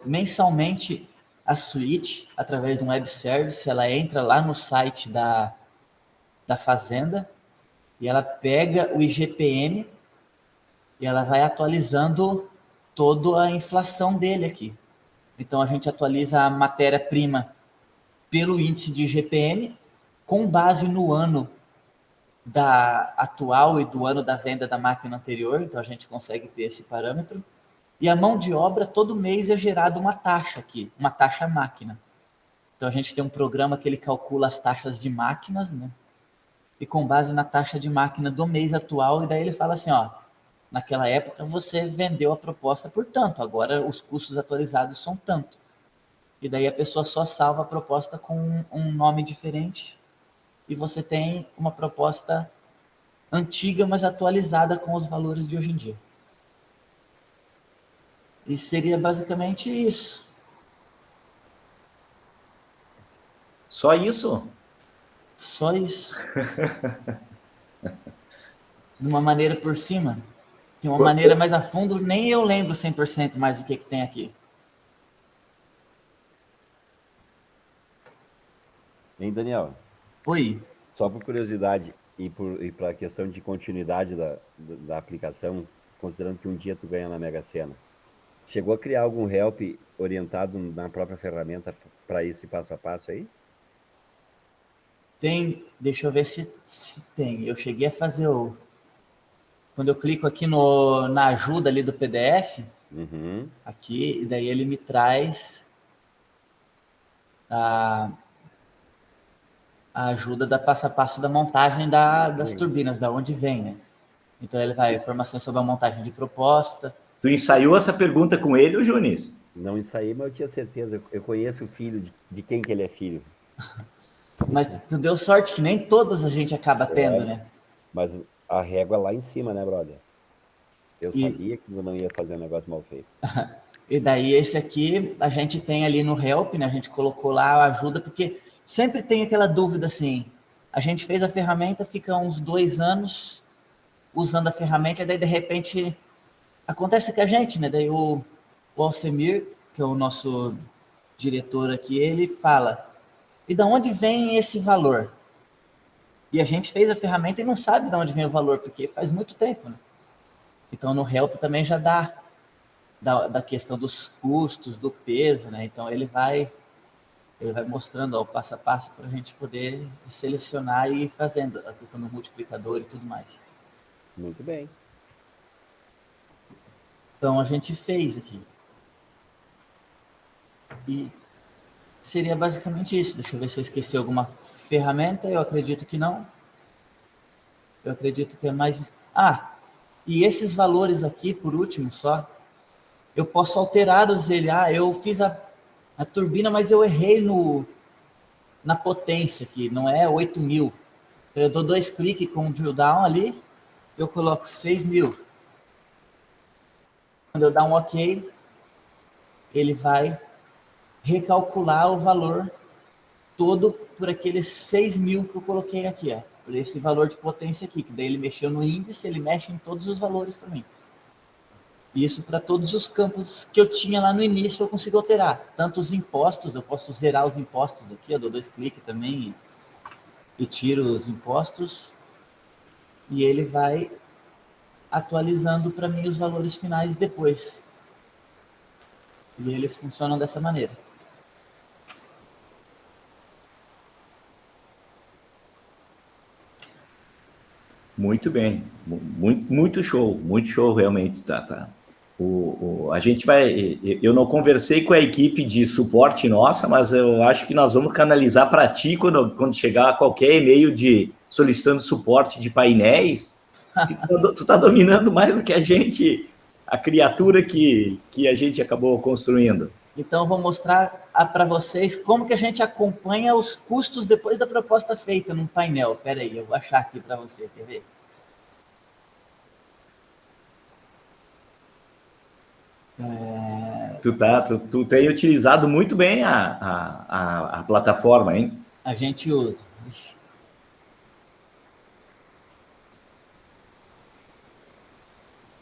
mensalmente a suíte, através de um web service, ela entra lá no site da fazenda e ela pega o IGPM e ela vai atualizando toda a inflação dele aqui. Então a gente atualiza a matéria-prima pelo índice de IGPM com base no ano da atual e do ano da venda da máquina anterior, então a gente consegue ter esse parâmetro. E a mão de obra, todo mês é gerada uma taxa aqui, uma taxa máquina. Então a gente tem um programa que ele calcula as taxas de máquinas, né? E com base na taxa de máquina do mês atual, e daí ele fala assim, ó, naquela época você vendeu a proposta por tanto, agora os custos atualizados são tanto. E daí a pessoa só salva a proposta com um nome diferente e você tem uma proposta antiga, mas atualizada com os valores de hoje em dia. E seria basicamente isso. Só isso? Só isso. De uma maneira por cima. De uma maneira mais a fundo, nem eu lembro 100% mais o que tem aqui. Hein, Daniel? Oi. Só por curiosidade e para a questão de continuidade da aplicação, considerando que um dia tu ganha na Mega Sena, chegou a criar algum help orientado na própria ferramenta para esse passo a passo aí? Tem, deixa eu ver se tem. Eu cheguei a fazer quando eu clico aqui na ajuda ali do PDF, aqui, e daí ele me traz a ajuda da passo a passo da montagem das turbinas, da onde vem, né? Então ele vai informações sobre a montagem de proposta. Tu ensaiou essa pergunta com ele, Junis? Não ensaiei, mas eu tinha certeza. Eu conheço o filho de quem que ele é filho. Mas tu deu sorte que nem todas a gente acaba tendo, né? Mas a régua lá em cima, né, brother? Eu sabia que eu não ia fazer um negócio mal feito. E daí esse aqui, a gente tem ali no Help, né? A gente colocou lá a ajuda, porque sempre tem aquela dúvida assim, a gente fez a ferramenta, fica uns 2 anos usando a ferramenta, e daí de repente acontece que a gente, né? Daí o Alcemir, que é o nosso diretor aqui, ele fala, e da onde vem esse valor? E a gente fez a ferramenta e não sabe de onde vem o valor, porque faz muito tempo, né? Então no Help também já dá da questão dos custos, do peso, né? Então ele vai mostrando o passo a passo para a gente poder selecionar e ir fazendo a questão do multiplicador e tudo mais. Muito bem. Então a gente fez aqui. E seria basicamente isso. Deixa eu ver se eu esqueci alguma ferramenta. Eu acredito que não. Eu acredito que é mais... e esses valores aqui, por último só, eu posso alterá-los. Eu fiz a turbina, mas eu errei na potência aqui, não é 8.000. Eu dou 2 cliques com o drill down ali, eu coloco 6.000. Quando eu dar um OK, ele vai recalcular o valor todo por aqueles 6.000 que eu coloquei aqui, ó, por esse valor de potência aqui, que daí ele mexeu no índice, ele mexe em todos os valores para mim. Isso para todos os campos que eu tinha lá no início eu consigo alterar. Tanto os impostos, eu posso zerar os impostos aqui, eu dou 2 cliques também e tiro os impostos. E ele vai atualizando para mim os valores finais depois. E eles funcionam dessa maneira. Muito bem, muito show realmente, tá. A gente vai, eu não conversei com a equipe de suporte nossa, mas eu acho que nós vamos canalizar para ti quando chegar qualquer e-mail solicitando suporte de painéis, tu tá dominando mais do que a gente, a criatura que a gente acabou construindo. Então, eu vou mostrar para vocês como que a gente acompanha os custos depois da proposta feita num painel. Espera aí, eu vou achar aqui para você, quer ver? Tu tem utilizado muito bem a plataforma, hein? A gente usa.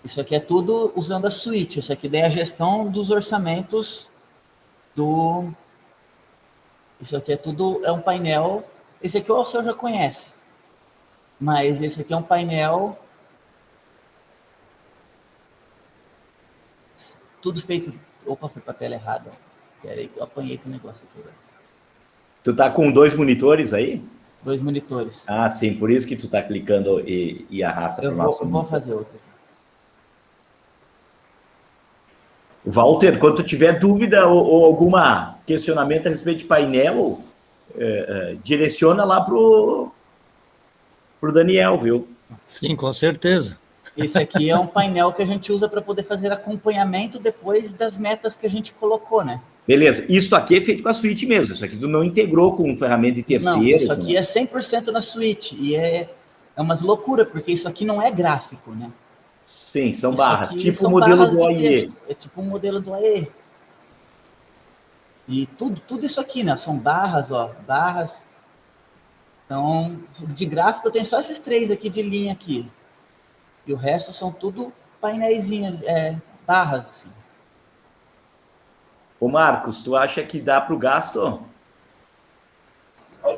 Isso aqui é tudo usando a suíte. Isso aqui daí é a gestão dos orçamentos do... Isso aqui é tudo, é um painel... Esse aqui o Alceu já conhece. Mas esse aqui é um painel... Tudo feito... Opa, fui para a tela errada. Espera aí que eu apanhei com o negócio aqui. Tu tá com 2 monitores aí? 2 monitores. Ah, sim, por isso que tu tá clicando e arrasta para o nosso... Eu vou fazer outro. Walter, quando tu tiver dúvida ou algum questionamento a respeito de painel, direciona lá pro Daniel, viu? Sim, com certeza. Esse aqui é um painel que a gente usa para poder fazer acompanhamento depois das metas que a gente colocou, né? Beleza, isso aqui é feito com a suíte mesmo, isso aqui tu não integrou com ferramenta de terceiro. Não, isso aqui é 100% na suíte, e é umas loucuras, porque isso aqui não é gráfico, né? Sim, são Isso barras, aqui tipo são o modelo barras do de OIE. texto. É tipo um modelo do OIE. E tudo isso aqui, né? São barras, ó, barras. Então, de gráfico eu tenho só esses 3 aqui de linha aqui. E o resto são tudo painéisinhos, barras, assim. Ô Marcos, tu acha que dá para o gasto?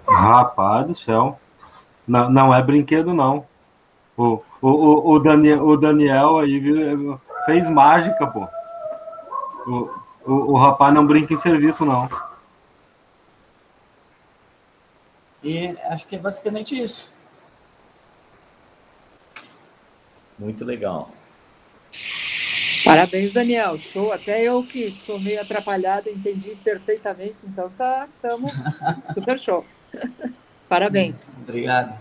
Rapaz do céu. Não é brinquedo, não. O Daniel aí fez mágica, pô. O rapaz não brinca em serviço, não. E acho que é basicamente isso. Muito legal. Parabéns, Daniel. Show. Até eu que sou meio atrapalhada, entendi perfeitamente. Então, estamos super show. Parabéns. Obrigado.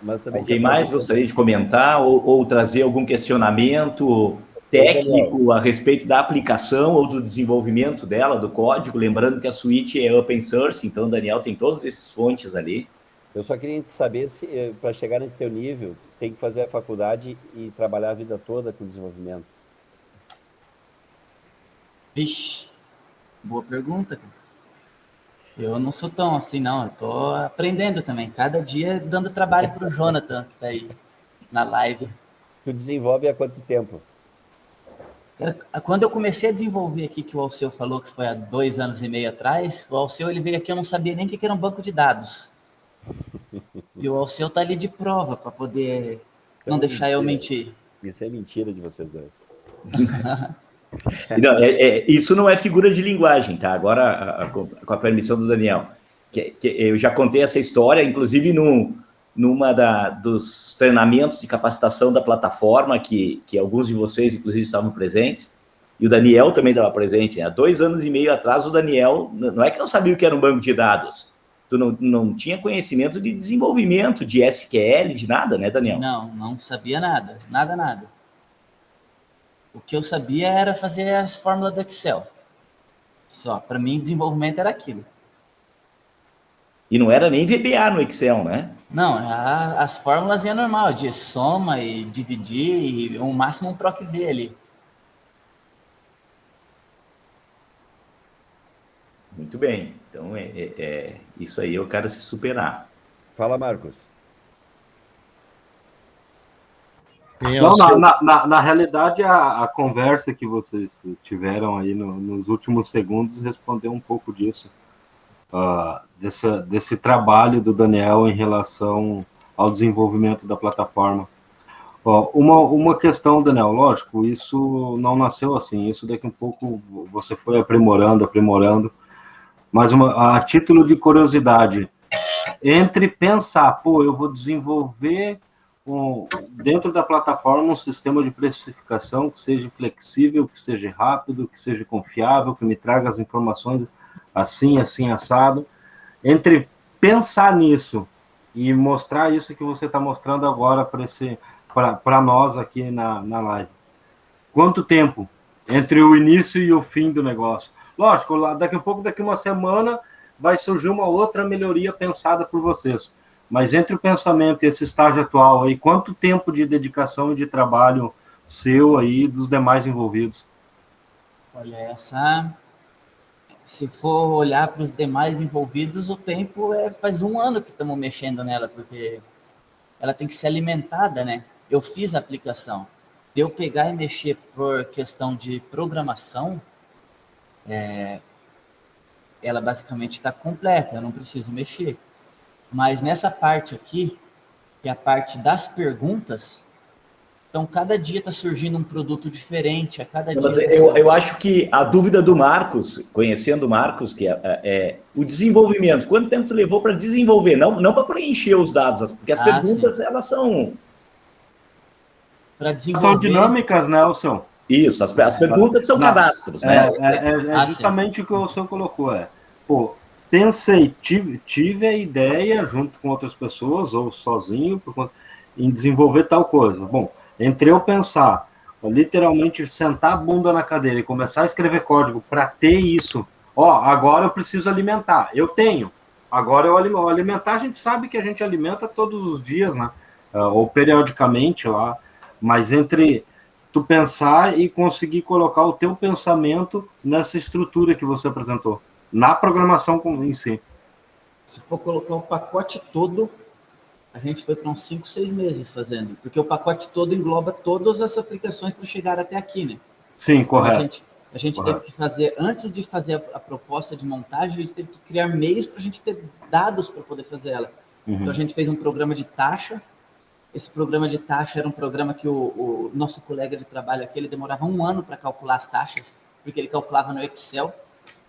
Mas também Alguém mais gostaria de comentar ou trazer algum questionamento técnico a respeito da aplicação ou do desenvolvimento dela, do código? Lembrando que a suíte é open source, então o Daniel tem todas essas fontes ali. Eu só queria saber se, para chegar nesse teu nível, tem que fazer a faculdade e trabalhar a vida toda com desenvolvimento. Vixe, boa pergunta. Eu não sou tão assim, não. Eu tô aprendendo também. Cada dia dando trabalho para o Jonathan, que está aí na live. Tu desenvolve há quanto tempo? Quando eu comecei a desenvolver aqui, que o Alceu falou que foi há 2 anos e meio atrás, o Alceu ele veio aqui, eu não sabia nem o que era um banco de dados. E o Alceu tá ali de prova para poder não deixar eu mentir. Isso é mentira de vocês dois. Não, isso não é figura de linguagem, tá? Agora, com a permissão do Daniel, que eu já contei essa história, inclusive numa dos treinamentos de capacitação da plataforma, que alguns de vocês, inclusive, estavam presentes, e o Daniel também estava presente. Há 2 anos e meio atrás, o Daniel, não é que não sabia o que era um banco de dados, tu não tinha conhecimento de desenvolvimento, de SQL, de nada, né, Daniel? Não sabia nada, nada. O que eu sabia era fazer as fórmulas do Excel. Só, para mim, desenvolvimento era aquilo. E não era nem VBA no Excel, né? Não, as fórmulas é normal, de soma e dividir, e o máximo um proc v ali. Muito bem. Então, isso aí é o cara se superar. Fala, Marcos. Não, na realidade, a conversa que vocês tiveram aí nos últimos segundos respondeu um pouco disso. Desse trabalho do Daniel em relação ao desenvolvimento da plataforma. Uma questão, Daniel, lógico, isso não nasceu assim, isso daqui a um pouco você foi aprimorando, mas a título de curiosidade, entre pensar, pô, eu vou desenvolver dentro da plataforma um sistema de precificação que seja flexível, que seja rápido, que seja confiável, que me traga as informações assim, assado, entre pensar nisso e mostrar isso que você está mostrando agora para nós aqui na live. Quanto tempo entre o início e o fim do negócio? Lógico, daqui a pouco, daqui uma semana, vai surgir uma outra melhoria pensada por vocês. Mas entre o pensamento e esse estágio atual, aí, quanto tempo de dedicação e de trabalho seu aí, dos demais envolvidos? Olha, se for olhar para os demais envolvidos, o tempo faz 1 ano que estamos mexendo nela, porque ela tem que ser alimentada, né? Eu fiz a aplicação. De eu pegar e mexer por questão de programação, ela basicamente está completa, eu não preciso mexer. Mas nessa parte aqui, que é a parte das perguntas, então cada dia está surgindo um produto diferente, a cada Mas dia... eu acho que a dúvida do Marcos, conhecendo o Marcos, que é o desenvolvimento. Quanto tempo tu levou para desenvolver? Não para preencher os dados, porque as perguntas, sim. Elas são... Para desenvolver... São dinâmicas, né, Wilson? Isso, as perguntas são cadastros, né? Justamente o que o senhor colocou, pô, pensei, tive a ideia, junto com outras pessoas, ou sozinho, em desenvolver tal coisa. Bom, entre eu pensar, literalmente sentar a bunda na cadeira e começar a escrever código para ter isso, agora eu preciso alimentar. Eu tenho. Agora eu alimentar, a gente sabe que a gente alimenta todos os dias, né? Ou periodicamente lá. Mas entre tu pensar e conseguir colocar o teu pensamento nessa estrutura que você apresentou, na programação em si. Se for colocar o pacote todo, a gente foi para uns 5, 6 meses fazendo, porque o pacote todo engloba todas as aplicações para chegar até aqui, né? Sim, correto. Então, a gente teve que fazer, antes de fazer a proposta de montagem, a gente teve que criar meios para a gente ter dados para poder fazer ela. Uhum. Então a gente fez um programa de taxa. Esse programa de taxa era um programa que o nosso colega de trabalho aqui, ele demorava 1 ano para calcular as taxas, porque ele calculava no Excel,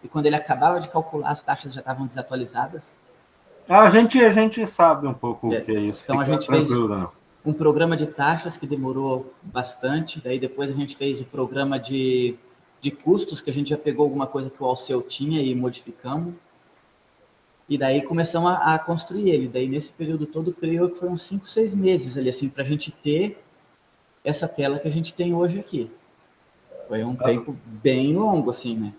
e quando ele acabava de calcular, as taxas já estavam desatualizadas. A gente sabe um pouco o que é isso. Então a gente fez um programa de taxas que demorou bastante, daí depois a gente fez o programa de custos, que a gente já pegou alguma coisa que o Alceu tinha e modificamos. E daí começamos a construir ele. Daí, nesse período todo, creio que foram uns 5, 6 meses ali, assim, para a gente ter essa tela que a gente tem hoje aqui. Foi um tempo bem longo, assim, né?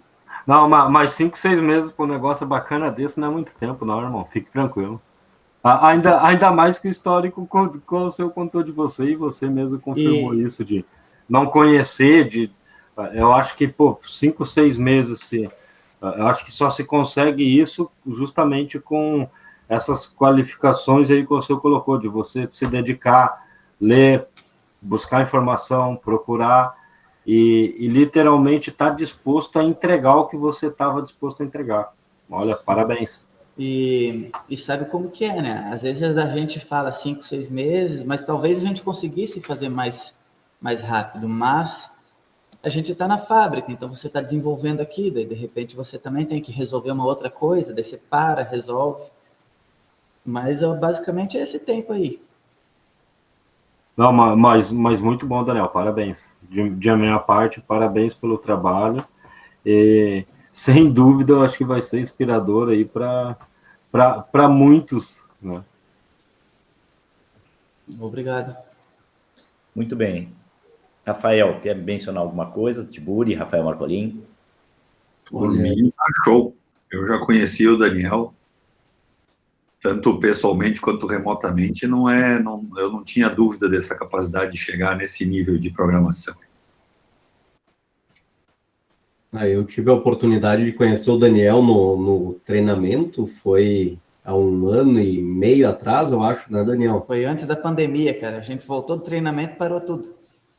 Não, mas 5, 6 meses para um negócio bacana desse não é muito tempo, não, irmão. Fique tranquilo. Ainda mais que o histórico que o seu contou de você, e você mesmo confirmou isso, de não conhecer, eu acho que, 5, 6 meses, assim... Eu acho que só se consegue isso justamente com essas qualificações aí que o senhor colocou, de você se dedicar, ler, buscar informação, procurar e literalmente estar disposto a entregar o que você estava disposto a entregar. Olha, sim. Parabéns. E sabe como que é, né? Às vezes a gente fala 5, 6 meses, mas talvez a gente conseguisse fazer mais rápido, mas... a gente está na fábrica, então você está desenvolvendo aqui, daí de repente você também tem que resolver uma outra coisa, daí você resolve. Mas basicamente é esse tempo aí. Não, mas muito bom, Daniel, parabéns. De a minha parte, parabéns pelo trabalho. E, sem dúvida, eu acho que vai ser inspirador aí para muitos, né? Obrigado. Muito bem. Rafael, quer mencionar alguma coisa? Tiburi, Rafael Marcolin? Por mim, show. Eu já conheci o Daniel. tanto pessoalmente quanto remotamente, eu não tinha dúvida dessa capacidade de chegar nesse nível de programação. Eu tive a oportunidade de conhecer o Daniel no treinamento, foi há 1 ano e meio atrás, eu acho, né, Daniel? Foi antes da pandemia, cara. A gente voltou do treinamento e parou tudo.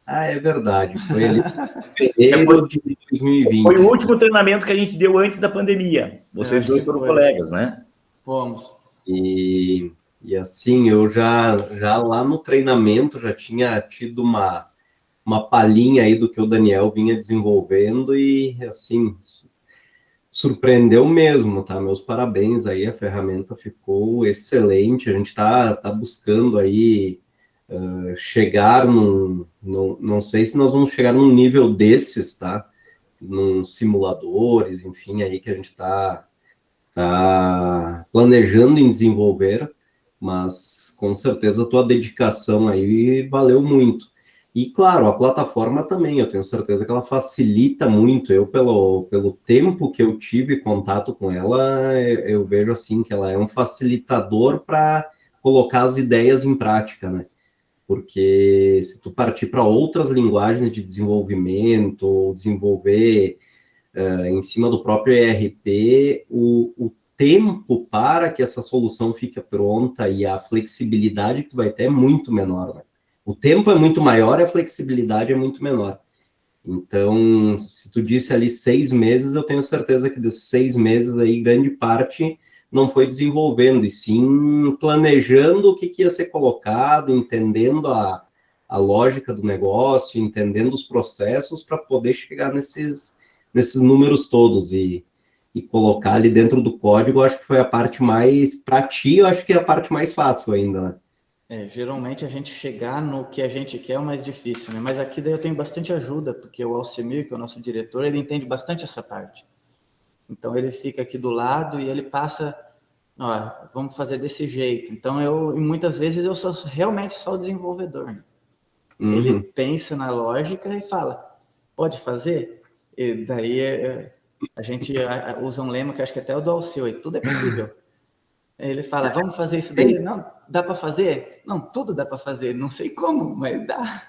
É verdade, foi ali em fevereiro de 2020. Foi o último treinamento que a gente deu antes da pandemia. Vocês dois foram colegas, né? Fomos. E assim, eu já lá no treinamento já tinha tido uma palhinha aí do que o Daniel vinha desenvolvendo e, assim, surpreendeu mesmo, tá? Meus parabéns aí, a ferramenta ficou excelente, a gente tá buscando aí chegar não sei se nós vamos chegar num nível desses, tá? Num simuladores, enfim, aí que a gente tá planejando em desenvolver, mas com certeza a tua dedicação aí valeu muito. E, claro, a plataforma também, eu tenho certeza que ela facilita muito. Eu, pelo tempo que eu tive contato com ela, eu vejo, assim, que ela é um facilitador para colocar as ideias em prática, né? Porque se tu partir para outras linguagens de desenvolvimento, ou desenvolver em cima do próprio ERP, o tempo para que essa solução fique pronta e a flexibilidade que tu vai ter é muito menor, né? O tempo é muito maior e a flexibilidade é muito menor. Então, se tu disse ali 6 meses, eu tenho certeza que desses 6 meses aí, grande parte não foi desenvolvendo, e sim planejando o que ia ser colocado, entendendo a lógica do negócio, entendendo os processos para poder chegar nesses números todos e colocar ali dentro do código. Eu acho que foi a parte mais, para ti, eu acho que é a parte mais fácil ainda, né? Geralmente a gente chegar no que a gente quer é o mais difícil, né? Mas aqui daí eu tenho bastante ajuda, porque o Alcemir, que é o nosso diretor, ele entende bastante essa parte. Então ele fica aqui do lado e ele passa, ó, vamos fazer desse jeito. Então e muitas vezes eu sou realmente só o desenvolvedor, né? Ele pensa na lógica e fala, pode fazer? E daí a gente usa um lema que acho que até é o do Alceu, aí tudo é possível. Ele fala, vamos fazer isso daí? Não, dá para fazer? Não, tudo dá para fazer. Não sei como, mas dá.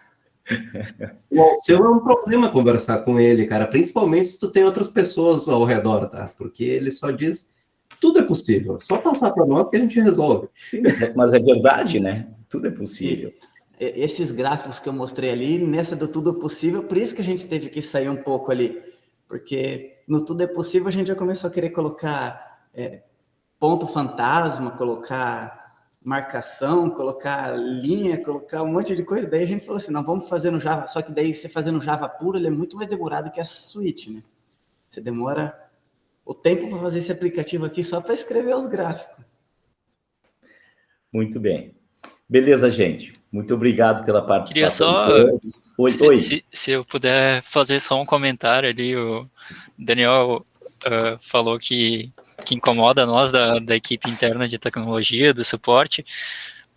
O Alceu é um problema conversar com ele, cara, principalmente se tu tem outras pessoas ao redor, tá? Porque ele só diz, tudo é possível, só passar para nós que a gente resolve. Sim, mas é verdade, né? Tudo é possível. E esses gráficos que eu mostrei ali, nessa do tudo é possível, por isso que a gente teve que sair um pouco ali, porque no tudo é possível a gente já começou a querer colocar ponto fantasma, colocar marcação, colocar linha, colocar um monte de coisa. Daí a gente falou assim, não, vamos fazer no Java. Só que daí você fazer no Java puro, ele é muito mais demorado que a suíte, né? Você demora o tempo para fazer esse aplicativo aqui só para escrever os gráficos. Muito bem. Beleza, gente. Muito obrigado pela participação. Queria só, Oi. Se eu puder fazer só um comentário ali, o Daniel falou que incomoda nós da equipe interna de tecnologia, do suporte,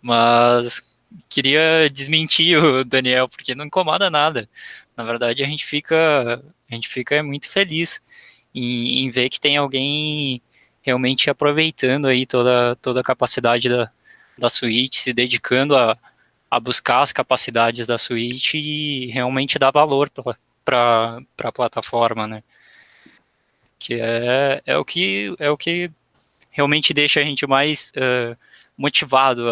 mas queria desmentir o Daniel, porque não incomoda nada. Na verdade, a gente fica muito feliz em ver que tem alguém realmente aproveitando aí toda a capacidade da suíte, se dedicando a buscar as capacidades da suíte e realmente dar valor para a plataforma, né? Que é o que realmente deixa a gente mais motivado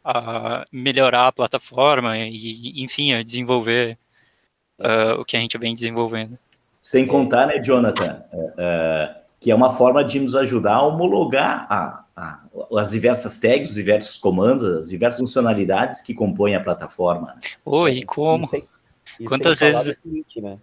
a melhorar a plataforma e, enfim, a desenvolver o que a gente vem desenvolvendo. Sem contar, né, Jonathan, que é uma forma de nos ajudar a homologar as diversas tags, os diversos comandos, as diversas funcionalidades que compõem a plataforma. E como? Quantas vezes... Seguinte, né?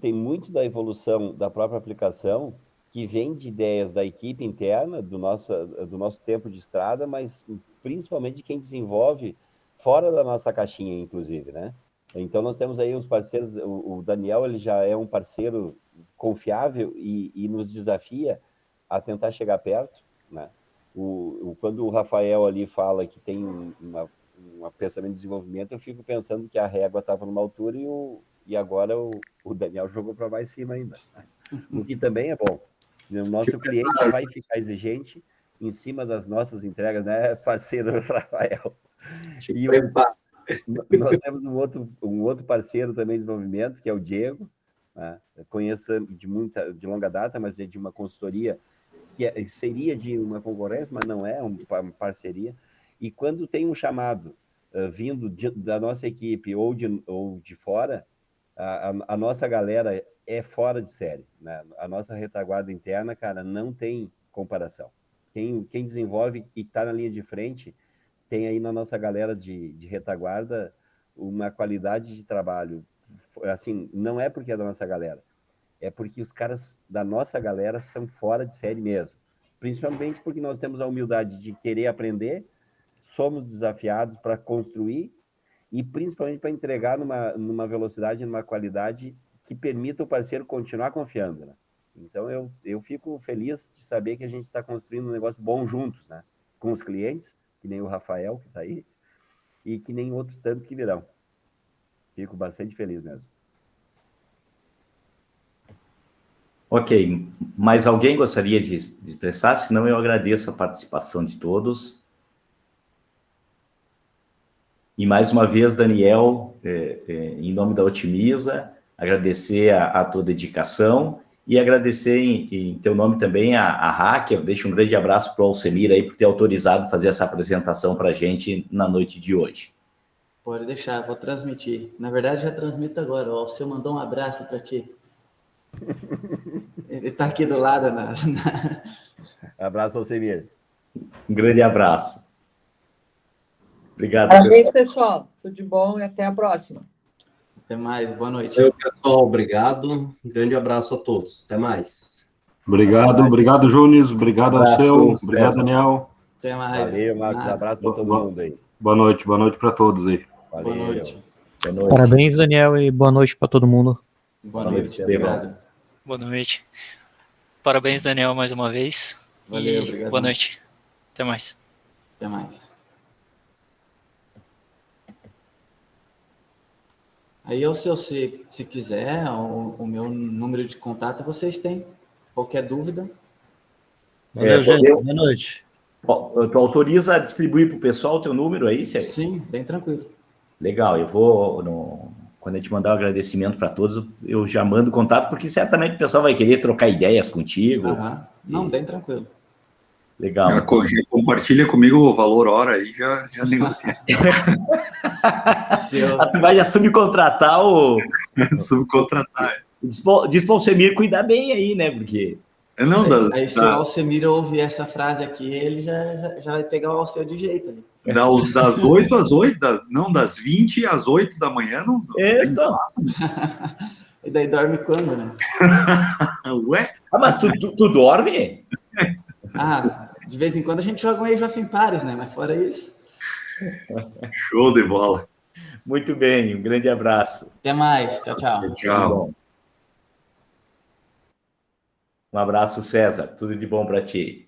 Tem muito da evolução da própria aplicação que vem de ideias da equipe interna, do nosso tempo de estrada, mas principalmente de quem desenvolve fora da nossa caixinha, inclusive, né? Então, nós temos aí uns parceiros, o Daniel, ele já é um parceiro confiável e nos desafia a tentar chegar perto, né? Quando o Rafael ali fala que tem um pensamento de desenvolvimento, eu fico pensando que a régua estava numa altura e agora o Daniel jogou para mais cima ainda, o que também é bom. O nosso cliente vai ficar exigente em cima das nossas entregas, né, parceiro Rafael? E nós temos um outro parceiro também de desenvolvimento, que é o Diego, né? Eu conheço de longa data, mas é de uma consultoria que seria de uma concorrência, mas não é uma parceria. E quando tem um chamado vindo da nossa equipe ou de fora, a nossa galera é fora de série, né? A nossa retaguarda interna, cara, não tem comparação. Quem desenvolve e está na linha de frente, tem aí na nossa galera de retaguarda uma qualidade de trabalho. Assim, não é porque é da nossa galera, é porque os caras da nossa galera são fora de série mesmo. Principalmente porque nós temos a humildade de querer aprender, somos desafiados para construir e principalmente para entregar numa velocidade, numa qualidade que permita o parceiro continuar confiando, né? Então, eu fico feliz de saber que a gente está construindo um negócio bom juntos, né? Com os clientes, que nem o Rafael, que está aí, e que nem outros tantos que virão. Fico bastante feliz mesmo. Ok. Mais alguém gostaria de expressar? Senão eu agradeço a participação de todos. E mais uma vez, Daniel, em nome da Otimiza, agradecer a tua dedicação e agradecer em teu nome também a Hacker. Deixo um grande abraço para o Alcemir aí por ter autorizado fazer essa apresentação para a gente na noite de hoje. Pode deixar, vou transmitir. Na verdade, já transmito agora. O Alceu mandou um abraço para ti. Ele está aqui do lado. Abraço, Alcemir. Um grande abraço. Obrigado, Parabéns, pessoal. Tudo de bom e até a próxima. Até mais, boa noite. Pessoal, obrigado. Um grande abraço a todos. Até mais. Obrigado, Júnior. Obrigado, Alceu. Obrigado, Daniel. Até mais. Valeu, Marcos. Abraço para todo mundo aí. Boa noite para todos aí. Valeu. Boa noite. Boa noite. Parabéns, Daniel, e boa noite para todo mundo. Boa noite, obrigado. Boa noite. Parabéns, Daniel, mais uma vez. Valeu, obrigado. Boa noite. Até mais. Até mais. Aí, se quiser, o meu número de contato vocês têm. Qualquer dúvida. Valeu, gente. Boa noite. Tu autoriza a distribuir para o pessoal o teu número aí, Sérgio? Sim, bem tranquilo. Legal, eu vou, quando a gente mandar o agradecimento para todos, eu já mando contato, porque certamente o pessoal vai querer trocar ideias contigo. Não, bem tranquilo. Legal. Já compartilha comigo o valor hora aí, já negocia. Tu vai subcontratar o... Subcontratar. Diz para o Alcemir cuidar bem aí, né? Porque... Aí se o Alcemir ouvir essa frase aqui, ele já vai pegar o Alceu de jeito ali. Das 8 às 8, das 20 às 8 da manhã, não. Isso. E daí dorme quando, né? Ué? Mas tu dorme? De vez em quando a gente joga um Age of Empires, né? Mas fora isso... Show de bola. Muito bem, um grande abraço. Até mais, tchau, tchau. Tchau. Um abraço, César. Tudo de bom para ti.